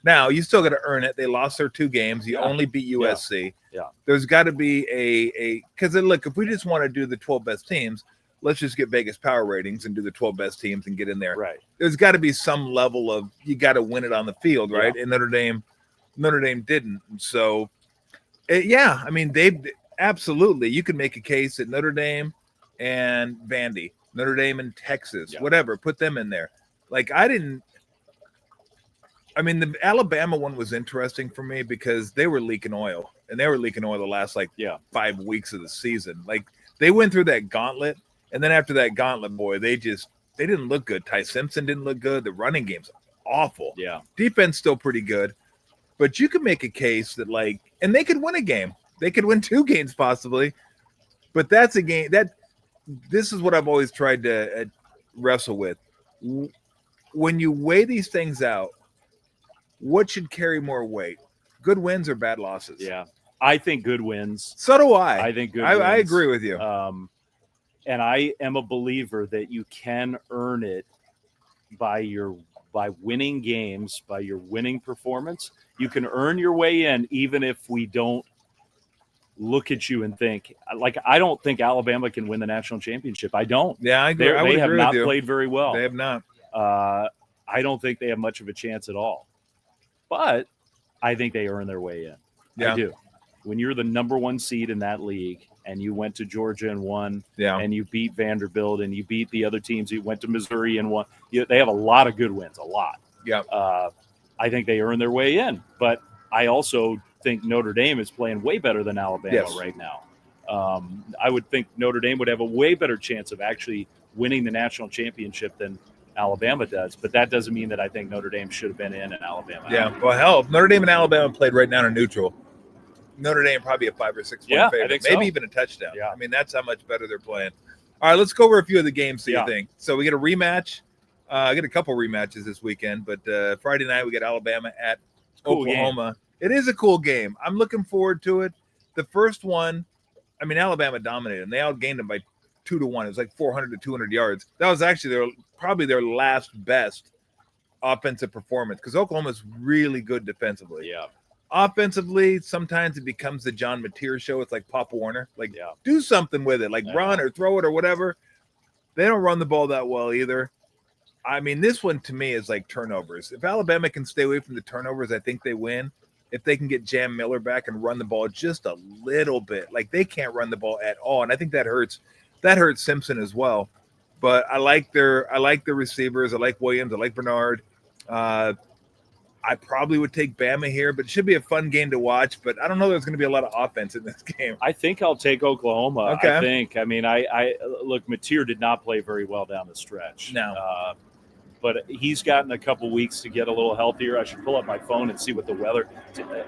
Now, you still got to earn it. They lost their 2 games. You only beat USC. Yeah. There's got to be because look, if we just want to do the 12 best teams, let's just get Vegas power ratings and do the 12 best teams and get in there. Right. There's got to be some level of you got to win it on the field, right? And Notre Dame didn't. So, I mean, they absolutely. You can make a case that Notre Dame and Vandy, Notre Dame and Texas, whatever, put them in there. Like the Alabama one was interesting for me because they were leaking oil, and they were leaking oil the last 5 weeks of the season. Like they went through that gauntlet, and then after that gauntlet, boy, they didn't look good. Ty Simpson didn't look good. The running game's awful. Yeah. Defense still pretty good, but you could make a case that and they could win a game. They could win 2 games possibly, but that's a game this is what I've always tried to wrestle with. When you weigh these things out, what should carry more weight? Good wins or bad losses? Yeah. I think good wins. So do I. I think good wins. I agree with you. And I am a believer that you can earn it by winning games, by your winning performance. You can earn your way in even if we don't look at you and think, I don't think Alabama can win the national championship. I don't. Yeah, I agree. They have not played very well. They have not. I don't think they have much of a chance at all. But I think they earn their way in. Yeah. I do. When you're the number 1 seed in that league and you went to Georgia and won, and you beat Vanderbilt and you beat the other teams, you went to Missouri and won, they have a lot of good wins, a lot. Yeah. I think they earn their way in. But I also think Notre Dame is playing way better than Alabama right now. I would think Notre Dame would have a way better chance of actually winning the national championship than Alabama does, but that doesn't mean that I think Notre Dame should have been in and Alabama. Yeah, well, hell, if Notre Dame and Alabama played right now in neutral, Notre Dame probably a 5 or 6 point favorite, maybe even a touchdown. Yeah. I mean, that's how much better they're playing. All right, let's go over a few of the games. You think? So we get a rematch. I get a couple rematches this weekend, but Friday night we get Alabama at Oklahoma. It is a cool game. I'm looking forward to it. The first one, I mean, Alabama dominated them. They outgained them by 2-1. It was like 400 to 200 yards. That was actually probably their last best offensive performance because Oklahoma's really good defensively. Yeah. Offensively, sometimes it becomes the John Mateer show. It's like Pop Warner. Do something with it, run or throw it or whatever. They don't run the ball that well either. I mean, this one to me is like turnovers. If Alabama can stay away from the turnovers, I think they win. If they can get Jam Miller back and run the ball just a little bit, they can't run the ball at all, and I think that hurts. That hurts Simpson as well. But I like their receivers. I like Williams. I like Bernard. I probably would take Bama here, but it should be a fun game to watch. But I don't know there's going to be a lot of offense in this game. I think I'll take Oklahoma. Okay. I mean, I look, Mateer did not play very well down the stretch. No. But he's gotten a couple weeks to get a little healthier. I should pull up my phone and see what the weather.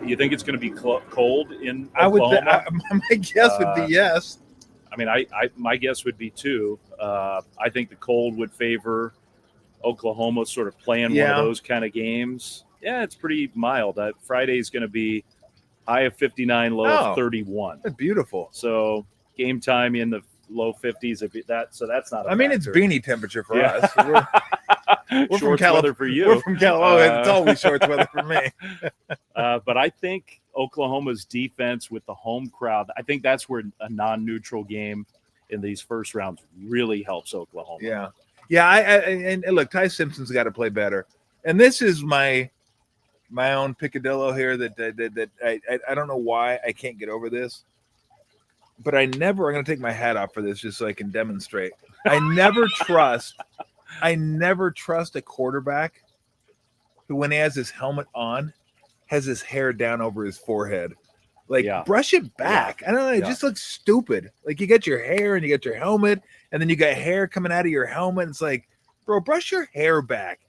You think it's going to be cold in Oklahoma? My guess would be yes. I mean, my guess would be too. I think the cold would favor Oklahoma sort of playing one of those kind of games. Yeah, it's pretty mild. Friday is going to be high of 59, low of 31. That's beautiful. So game time in the low 50s. So that's not. I mean, it's beanie temperature for us. We're shorts weather for you. We're from California. It's always shorts weather for me. But I think Oklahoma's defense with the home crowd, I think that's where a non-neutral game in these first rounds really helps Oklahoma. Yeah. Yeah, and look, Ty Simpson's got to play better. And this is my own picadillo here that I don't know why I can't get over this. But I'm going to take my hat off for this just so I can demonstrate. I never trust a quarterback who, when he has his helmet on, has his hair down over his forehead. Brush it back. I don't know. It just looks stupid. You got your hair and you got your helmet, and then you got hair coming out of your helmet. It's like, bro, brush your hair back.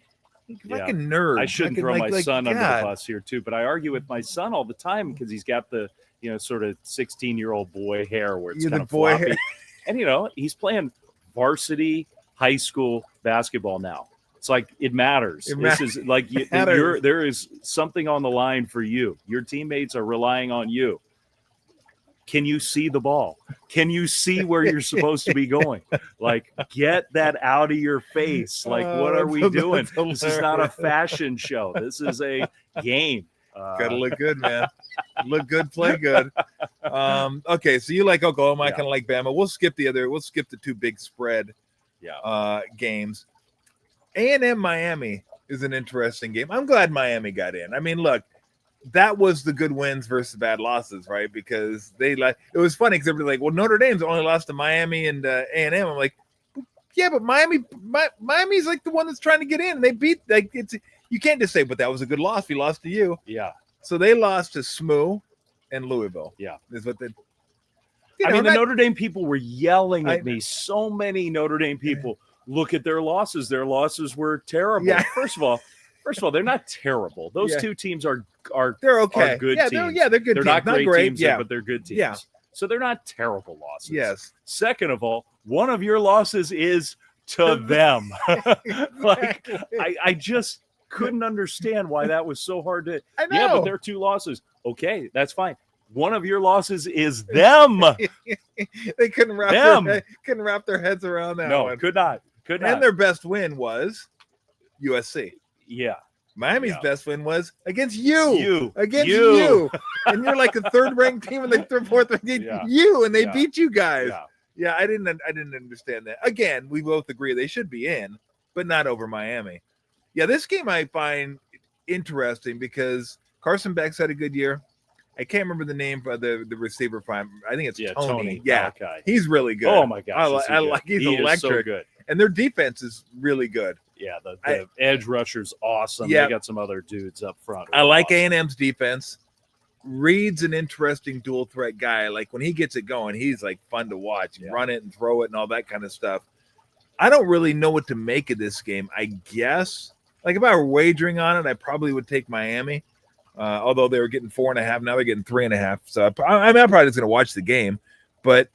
Fucking nerd. I shouldn't throw my son under the bus here too, but I argue with my son all the time because he's got the sort of 16-year-old boy hair where it's kind of floppy. Hair. And he's playing varsity high school basketball now. It's like it matters. This is like there is something on the line for you. Your teammates are relying on you. Can you see the ball? Can you see where you're supposed to be going? Like, get that out of your face. Like, what are we doing? This is not a fashion show. This is a game. Gotta look good, man. Look good, play good. Okay, so you like Oklahoma, I kind of like Bama. We'll skip the two big spread games. A&M Miami is an interesting game. I'm glad Miami got in. I mean, look, that was the good wins versus bad losses, right? Because it was funny because everybody's like, well, Notre Dame's only lost to Miami and A&M. I'm like, yeah, but Miami's like the one that's trying to get in. They beat you can't just say, but that was a good loss. We lost to you. Yeah. So they lost to SMU and Louisville. Yeah. Is what the Notre Dame people were yelling at me. So many Notre Dame people, look at their losses. Their losses were terrible. Yeah. First of all, they're not terrible. Those two teams are they're okay. Are good teams. They're good teams. Not great great teams, yeah. but they're good teams. Yeah. So they're not terrible losses. Yes. Second of all, one of your losses is to them. Like, I just couldn't understand why that was so hard to. I know. Yeah, but they're 2 losses. Okay, that's fine. One of your losses is them. They couldn't wrap their heads around that one. Could not. And their best win was USC. Yeah. Miami's best win was against you. Against you. you. And you're like a third-ranked team and the fourth-ranked team. You, and they beat you guys. Yeah, I didn't understand that. Again, we both agree they should be in, but not over Miami. Yeah, this game I find interesting because Carson Beck's had a good year. I can't remember the name for the receiver. I think it's Tony. Yeah, okay. He's really good. Oh my gosh, he's he electric. Is so good. And their defense is really good. Yeah, the edge rusher's awesome. Yeah. They got some other dudes up front. I like A&M's defense. Reed's an interesting dual threat guy. Like when he gets it going, he's like fun to watch. Run it and throw it and all that kind of stuff. I don't really know what to make of this game. I guess, like if I were wagering on it, I probably would take Miami. Although they were getting 4.5, now they're getting 3.5. So I'm probably just going to watch the game. But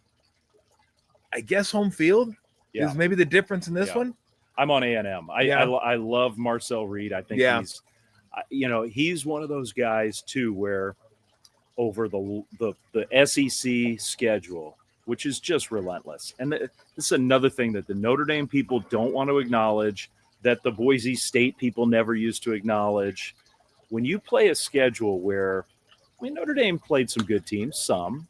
I guess home field is maybe the difference in this one. I'm on A&M. I love Marcel Reed. I think he's one of those guys too, where over the SEC schedule, which is just relentless. And this is another thing that the Notre Dame people don't want to acknowledge, that the Boise State people never used to acknowledge. When you play a schedule where, Notre Dame played some good teams, some.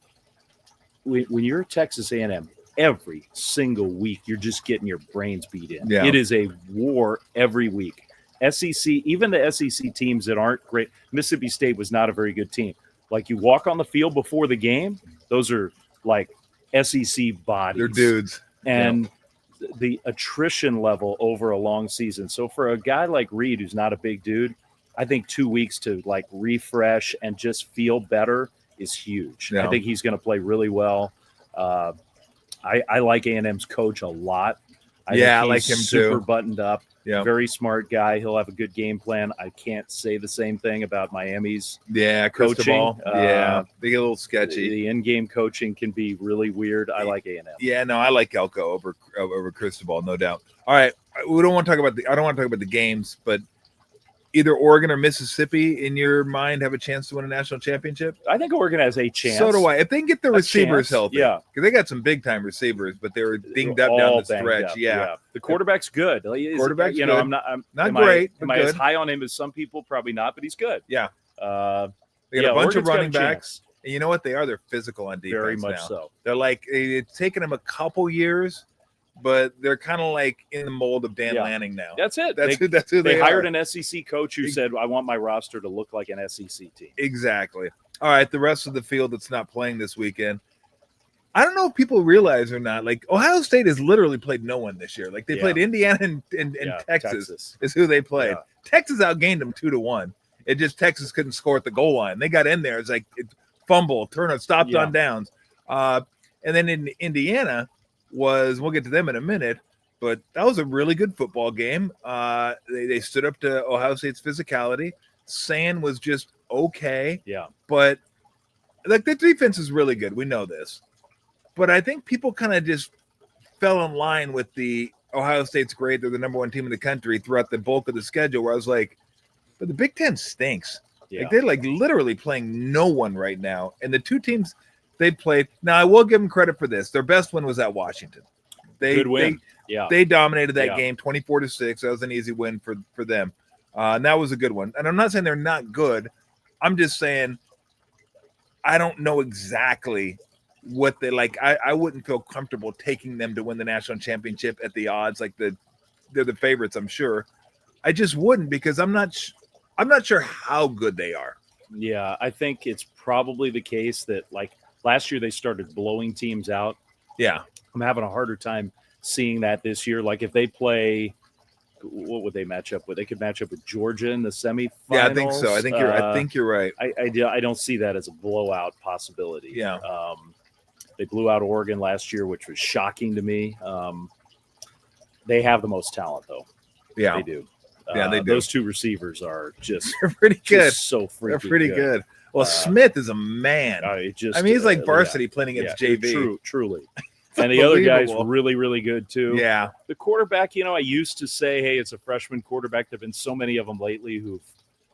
When you're Texas A&M, every single week you're just getting your brains beat in. Yeah. It is a war every week. SEC, even the SEC teams that aren't great, Mississippi State was not a very good team. Like you walk on the field before the game, those are like SEC bodies. They're dudes. And the attrition level over a long season. So for a guy like Reed, who's not a big dude, I think 2 weeks to like refresh and just feel better is huge. Yeah. I think he's going to play really well. I like A&M's coach a lot. I like him super too. Buttoned up. Yeah. Very smart guy. He'll have a good game plan. I can't say the same thing about Miami's coaching. They get a little sketchy. The in-game coaching can be really weird. I like A&M. Yeah, no, I like Elko over Cristobal, no doubt. All right, I don't want to talk about the games, but either Oregon or Mississippi, in your mind, have a chance to win a national championship? I think Oregon has a chance. So do I. If they can get the receivers healthy. Yeah. Because they got some big-time receivers, but they were dinged up down the stretch. Yeah. The quarterback's good. Quarterback's good. I'm not great, Am I as high on him as some people? Probably not, but he's good. Yeah. They got a bunch of running backs. And you know what? They are. They're physical on defense. Very much now. So. They're like, it's taken them a couple years, but they're kind of like in the mold of Dan Lanning now. That's it. That's who they hired are. an SEC coach who said, I want my roster to look like an SEC team. Exactly. All right, the rest of the field that's not playing this weekend. I don't know if people realize or not, like Ohio State has literally played no one this year. Like they played Indiana and Texas is who they played. Yeah. Texas outgained them 2-1. It just Texas couldn't score at the goal line. They got in there. It's like fumble, turnover, stopped on downs. And then in Indiana we'll get to them in a minute, but that was a really good football game. They stood up to Ohio State's physicality. Sand was just okay. Yeah. But like the defense is really good. We know this. But I think people kind of just fell in line with the Ohio State's great. They're the number one team in the country throughout the bulk of the schedule, where I was like, but the Big Ten stinks. Yeah. Like they're like literally playing no one right now. And the two teams They played. Now I will give them credit for this. Their best win was at Washington. Good win. They dominated that Yeah. game 24-6. That was an easy win for them. And that was a good one. And I'm not saying they're not good. I'm just saying I don't know exactly what they like. I wouldn't feel comfortable taking them to win the national championship at the odds. Like they're the favorites, I'm sure. I just wouldn't because I'm not sure how good they are. Yeah, I think it's probably the case that like last year they started blowing teams out. Yeah. I'm having a harder time seeing that this year. Like if they play, what would they match up with? They could match up with Georgia in the semifinals. Yeah, I think so. I think you're right. I don't see that as a blowout possibility. Yeah. They blew out Oregon last year, which was shocking to me. They have the most talent, though. Yeah, they do. Yeah, they do. Those two receivers are just they're pretty good. Just so freaking They're pretty good. Well, Smith is a man. He's like varsity playing against JV. Truly. And the other guy's really, really good too. Yeah. The quarterback, I used to say, hey, it's a freshman quarterback. There have been so many of them lately who've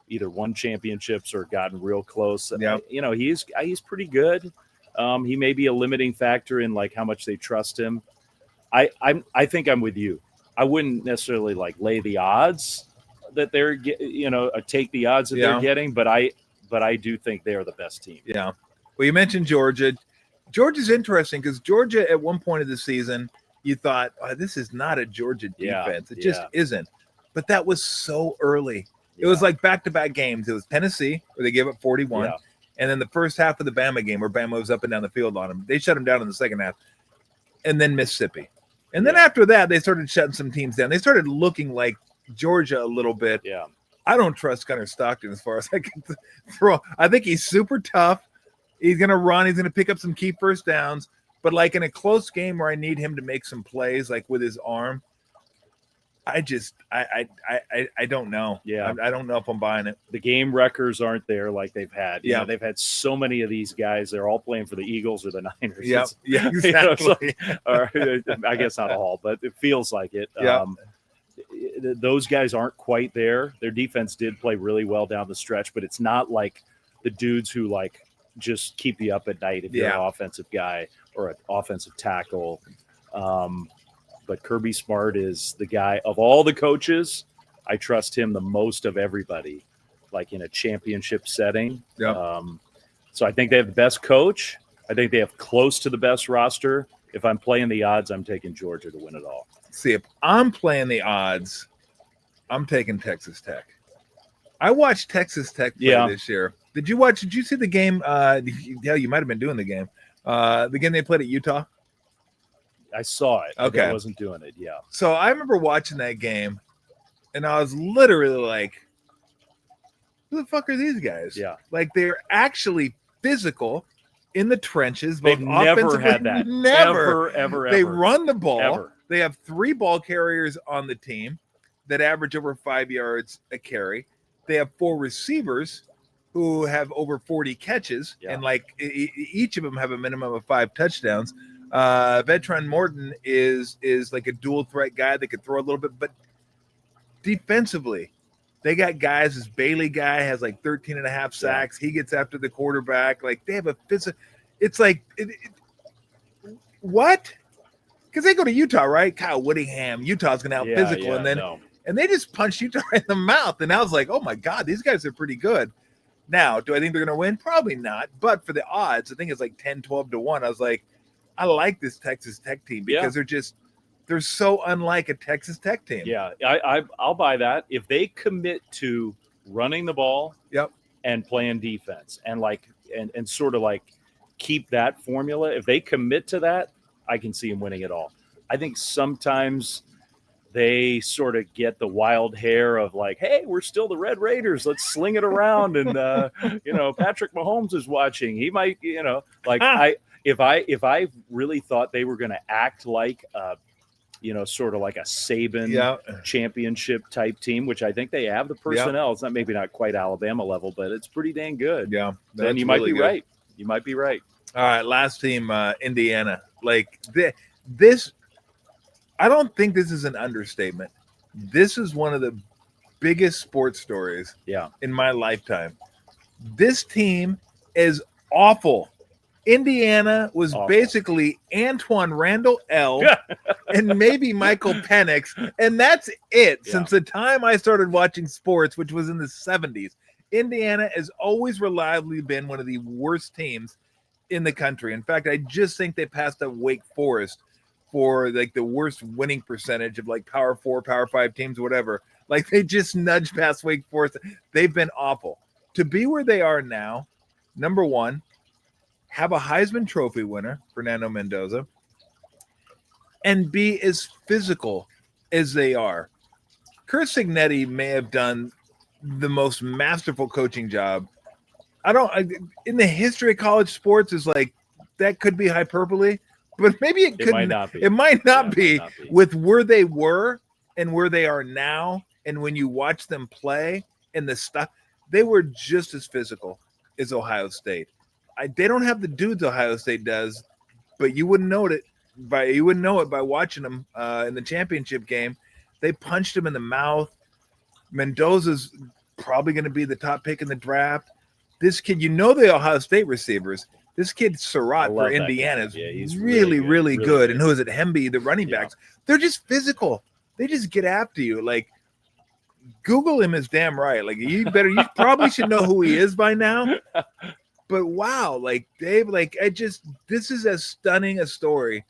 either won championships or gotten real close. Yeah. He's pretty good. He may be a limiting factor in like how much they trust him. I think I'm with you. I wouldn't necessarily like lay the odds that they're take the odds that they're getting, but I do think they are the best team. Yeah. Well, you mentioned Georgia. Georgia's interesting because Georgia at one point of the season, you thought, this is not a Georgia defense. It just isn't. But that was so early. It was like back-to-back games. It was Tennessee, where they gave up 41. Yeah. And then the first half of the Bama game, where Bama was up and down the field on them. They shut them down in the second half. And then Mississippi. And then after that, they started shutting some teams down. They started looking like Georgia a little bit. Yeah. I don't trust Gunnar Stockton as far as I can throw. I think he's super tough. He's going to run. He's going to pick up some key first downs. But like in a close game where I need him to make some plays, like with his arm, I don't know. Yeah. I don't know if I'm buying it. The game wreckers aren't there like they've had. Yeah. They've had so many of these guys. They're all playing for the Eagles or the Niners. Yeah, exactly. I guess not all, but it feels like it. Yeah. Those guys aren't quite there. Their defense did play really well down the stretch, but it's not like the dudes who like just keep you up at night if you're an offensive guy or an offensive tackle. But Kirby Smart is the guy of all the coaches. I trust him the most of everybody, like in a championship setting. Yeah. So I think they have the best coach. I think they have close to the best roster. If I'm playing the odds, I'm taking Georgia to win it all. See, if I'm playing the odds, I'm taking Texas Tech. I watched Texas Tech play this year. Did you see the game? You might have been doing the game. The game they played at Utah. I saw it. Okay. I wasn't doing it. Yeah. So I remember watching that game, and I was literally like, who the fuck are these guys? Yeah. Like they're actually physical in the trenches. They've never had that. Never. Ever. They run the ball. Ever. They have 3 ball carriers on the team that average over 5 yards a carry. They have 4 receivers who have over 40 catches, and like each of them have a minimum of 5 touchdowns. Vetron Morton is like a dual threat guy that could throw a little bit, but defensively, they got guys. This Bailey guy has like 13 and a half sacks. He gets after the quarterback. Like they have a physical. It's like what? Because they go to Utah, right? Kyle Whittingham, Utah's going to out physical, and they just punched Utah in the mouth. And I was like, oh my God, these guys are pretty good. Now, do I think they're going to win? Probably not. But for the odds, I think it's like 10, 12 to 1. I was like, I like this Texas Tech team because they're so unlike a Texas Tech team. Yeah, I'll buy that. If they commit to running the ball and playing defense and like and sort of like keep that formula, if they commit to that, I can see them winning it all. I think sometimes they sort of get the wild hair of like, hey, we're still the Red Raiders. Let's sling it around. And, Patrick Mahomes is watching. He might, if I really thought they were going to act like, sort of like a Saban championship type team, which I think they have the personnel. It's maybe not quite Alabama level, but it's pretty dang good. Yeah. Then you might be right. You might be right. All right. Last team, Indiana. Like this, I don't think this is an understatement. This is one of the biggest sports stories in my lifetime. This team is awful Indiana was Awful. basically Antoine Randall L. and maybe Michael Penix, and that's it. Yeah. Since the time I started watching sports, which was in the 70s, Indiana has always reliably been one of the worst teams in the country. In fact, I just think they passed up Wake Forest for like the worst winning percentage of like Power 4, Power 5 teams, whatever. Like they just nudged past Wake Forest. They've been awful. To be where they are now, number one, have a Heisman Trophy winner, Fernando Mendoza, and be as physical as they are. Kurt Signetti may have done the most masterful coaching job. In the history of college sports is like, that could be hyperbole, but maybe it couldn't. Might not be. It might not be Might not be. with where they were and where they are now. And when you watch them play and the stuff, they were just as physical as Ohio State. They don't have the dudes Ohio State does, but you wouldn't know it by watching them in the championship game. They punched him in the mouth. Mendoza's probably going to be the top pick in the draft. This kid, the Ohio State receivers. This kid Surratt for Indiana is he's really good. And who is it? Hemby, the running backs. They're just physical. They just get after you. Like, Google him is damn right. Like, you probably should know who he is by now. But wow, like Dave, this is as stunning a story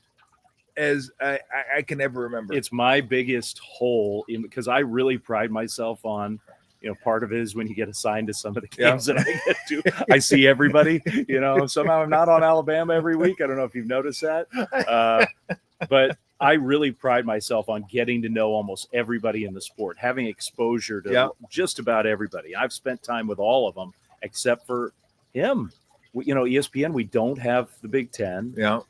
as I can ever remember. It's my biggest hole because I really pride myself on, part of it is when you get assigned to some of the games that I get to, I see everybody, somehow I'm not on Alabama every week. I don't know if you've noticed that. But I really pride myself on getting to know almost everybody in the sport, having exposure to just about everybody. I've spent time with all of them except for him. ESPN, we don't have the Big Ten. Yeah.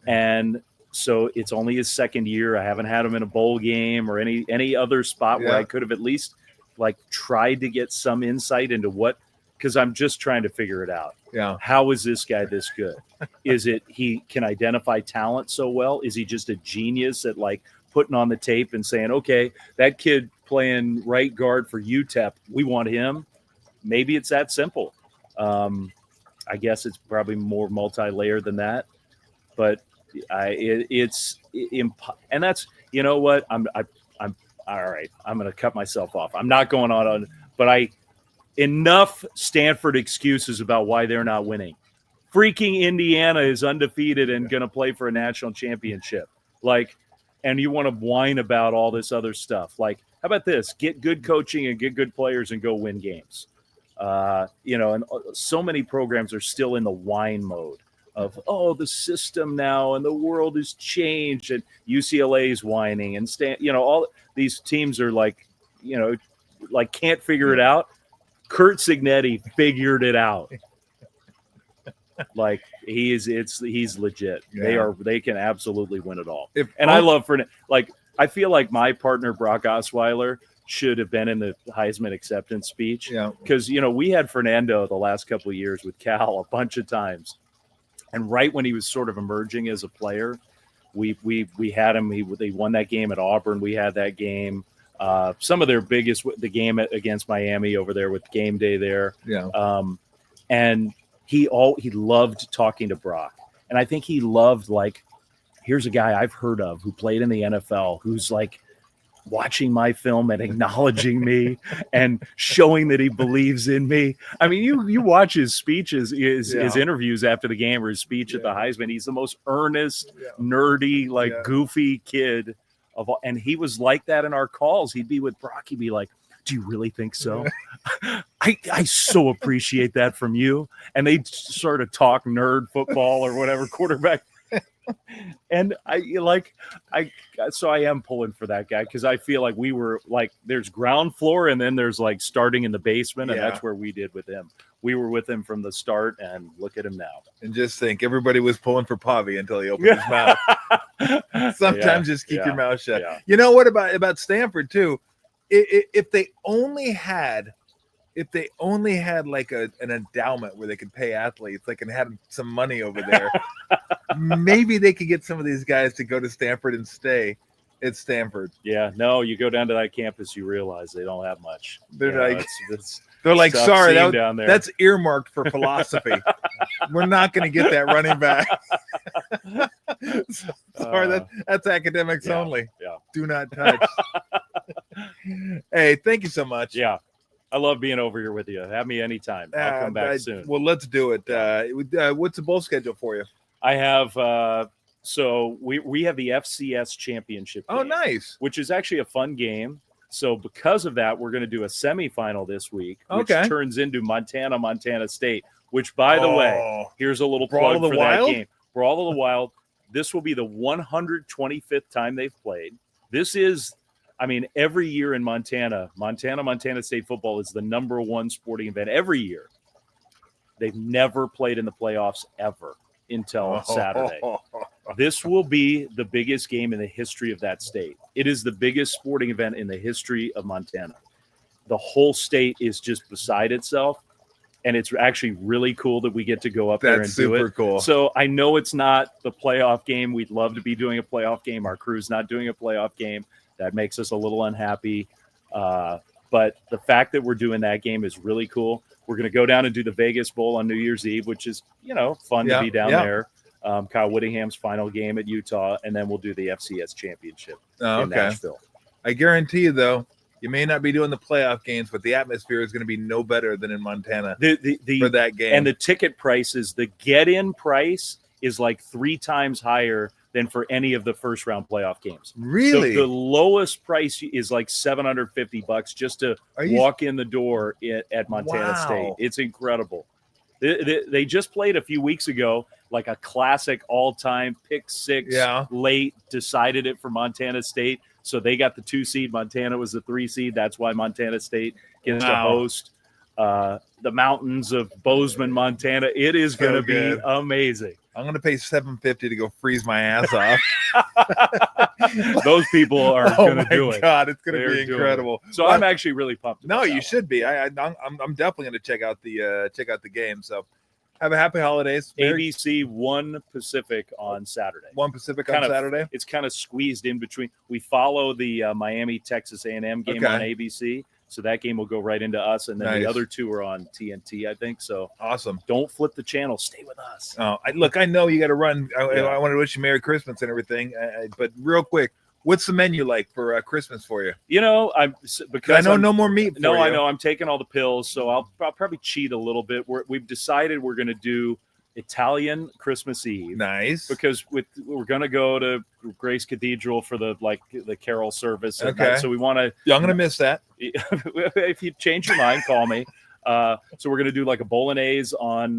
And so it's only his second year. I haven't had him in a bowl game or any other spot where I could have at least tried to get some insight into because I'm just trying to figure it out. Yeah. How is this guy this good? Is it he can identify talent so well? Is he just a genius at putting on the tape and saying, okay, that kid playing right guard for UTEP, we want him? Maybe it's that simple. I guess it's probably more multi-layered than that, but and that's, you know what? I'm all right. I'm going to cut myself off. I'm not going on, but enough Stanford excuses about why they're not winning. Freaking Indiana is undefeated and going to play for a national championship. And you want to whine about all this other stuff. How about this? Get good coaching and get good players and go win games. And so many programs are still in the whine mode of, the system now and the world has changed, and UCLA is whining and all these teams are can't figure it out. Kurt Signetti figured it out. He's legit. Yeah. They can absolutely win it all. I love I feel like my partner Brock Osweiler should have been in the Heisman acceptance speech. Yeah. Because, we had Fernando the last couple of years with Cal a bunch of times. And right when he was sort of emerging as a player, we had him. They won that game at Auburn. We had that game. Some of their biggest, the game against Miami over there with game day there. Yeah. And he loved talking to Brock. And I think he loved, here's a guy I've heard of who played in the NFL, who's watching my film and acknowledging me and showing that he believes in me. I mean, you watch his speeches, his interviews after the game or his speech at the Heisman. He's the most earnest, nerdy, goofy kid of all. And he was like that in our calls. He'd be with Brock. He'd be like, do you really think so? I so appreciate that from you. And they'd sort of talk nerd football or whatever, quarterback. And so I am pulling for that guy because I feel like we were there's ground floor and then there's starting in the basement, and that's where we did with him. We were with him from the start, and look at him now. And just think, everybody was pulling for Pavi until he opened his mouth. Sometimes just keep your mouth shut. Yeah. You know what about Stanford too? If they only had an endowment where they could pay athletes, and had some money over there, maybe they could get some of these guys to go to Stanford and stay at Stanford. Yeah, no, you go down to that campus, you realize they don't have much. They're They're like, Tough sorry, scene down there. that's earmarked for philosophy. We're not going to get that running back. Sorry, that's academics only. Yeah. Do not touch. Hey, thank you so much. Yeah. I love being over here with you. Have me anytime. I'll come back soon. Well, let's do it. What's the bowl schedule for you? I have so we have the FCS championship game, nice. which is actually a fun game. So because of that, we're going to do a semifinal this week, which turns into Montana State, which, by the way, here's a little plug for that game. Brawl of the Wild. This will be the 125th time they've played. This is, I mean, every year in Montana State football is the number one sporting event every year. They've never played in the playoffs ever until Saturday. This will be the biggest game in the history of that state. It is the biggest sporting event in the history of Montana. The whole state is just beside itself, and it's actually really cool that we get to go up there and do it. That's super cool. So I know it's not the playoff game. We'd love to be doing a playoff game. Our crew's not doing a playoff game. That makes us a little unhappy. But the fact that we're doing that game is really cool. We're going to go down and do the Vegas Bowl on New Year's Eve, which is, fun to be down there. Kyle Whittingham's final game at Utah, and then we'll do the FCS championship in Nashville. I guarantee you, though, you may not be doing the playoff games, but the atmosphere is going to be no better than in Montana for that game. And the ticket prices, the get-in price is like 3 times higher than for any of the first-round playoff games. Really? The lowest price is like $750 just to walk in the door at Montana State. It's incredible. They just played a few weeks ago, like a classic all-time pick six, late, decided it for Montana State. So they got the 2 seed. Montana was the 3 seed. That's why Montana State gets to host the mountains of Bozeman, Montana. It is going to be amazing. I'm going to pay $750 to go freeze my ass off. Those people are going to do it. Oh, my God. It's going to be incredible. So I'm actually really pumped. No, you should be. I'm definitely going to check out the game. So have a happy holidays. ABC 1 Pacific on Saturday. 1 Pacific on Saturday? It's kind of squeezed in between. We follow the Miami, Texas A&M game on ABC. So that game will go right into us, and then the other 2 are on TNT, I think. So awesome! Don't flip the channel. Stay with us. Oh, I know you got to run. I want to wish you Merry Christmas and everything. But real quick, what's the menu like for Christmas for you? Because I know no more meat. No, I know I'm taking all the pills, so I'll probably cheat a little bit. We've decided we're going to do Italian Christmas Eve. Nice. Because we're going to go to Grace Cathedral for the carol service. Okay. So we want to. Yeah, I'm going to miss that. If you change your mind, call me. So we're going to do like a bolognese on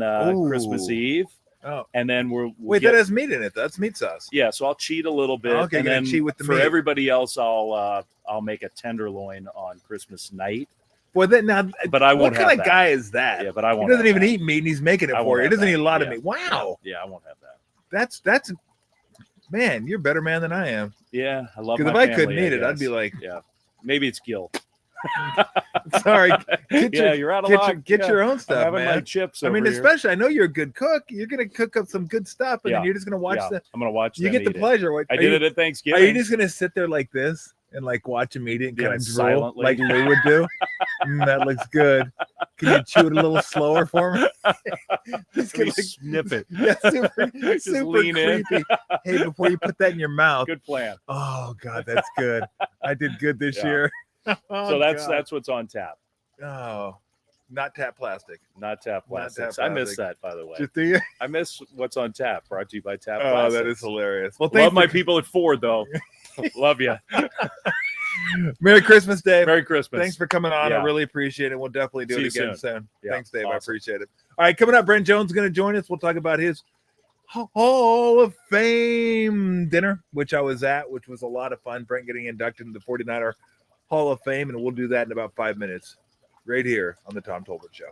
Christmas Eve. Oh. And then that has meat in it. That's meat sauce. Yeah, so I'll cheat a little bit. Okay, and then cheat with the for meat. everybody else, I'll make a tenderloin on Christmas night. Well, then now, but I won't. What kind of guy is that? Yeah, but I won't. He doesn't even eat meat, and he's making it for you. He doesn't eat a lot of meat. Wow. Yeah, I won't have that. That's man, you're a better man than I am. Yeah, I love. Because if I couldn't eat it, I'd be like, maybe it's guilt. Sorry. You're out of luck. Get your own stuff, having man. My chips. Especially I know you're a good cook. You're gonna cook up some good stuff, and then you're just gonna watch I'm gonna watch. You get the pleasure. I did it at Thanksgiving. Are you just gonna sit there like this and like watch him eat it and kind of drool silently like Lou would do? That looks good. Can you chew it a little slower for me? Just snip it. Yeah, super lean creepy. In. Hey, before you put that in your mouth. Good plan. Oh God, that's good. I did good this year. So that's what's on tap. Oh, not tap plastic. Not tap plastic. I miss that, by the way. Just do you? I miss what's on tap. Brought to you by Tap Plastics. Oh, that is hilarious. Well, love my people at Ford, though. Love you. Merry Christmas, Dave. Merry Christmas. Thanks for coming on. I really appreciate it. We'll definitely do it again soon. Yeah, thanks, Dave. awesome. I appreciate it. All right, coming up, Brent Jones is going to join us. We'll talk about his Hall of Fame dinner, which I was at, which was a lot of fun. Brent getting inducted into the 49er Hall of Fame, and we'll do that in about 5 minutes right here on the Tom Tolbert Show.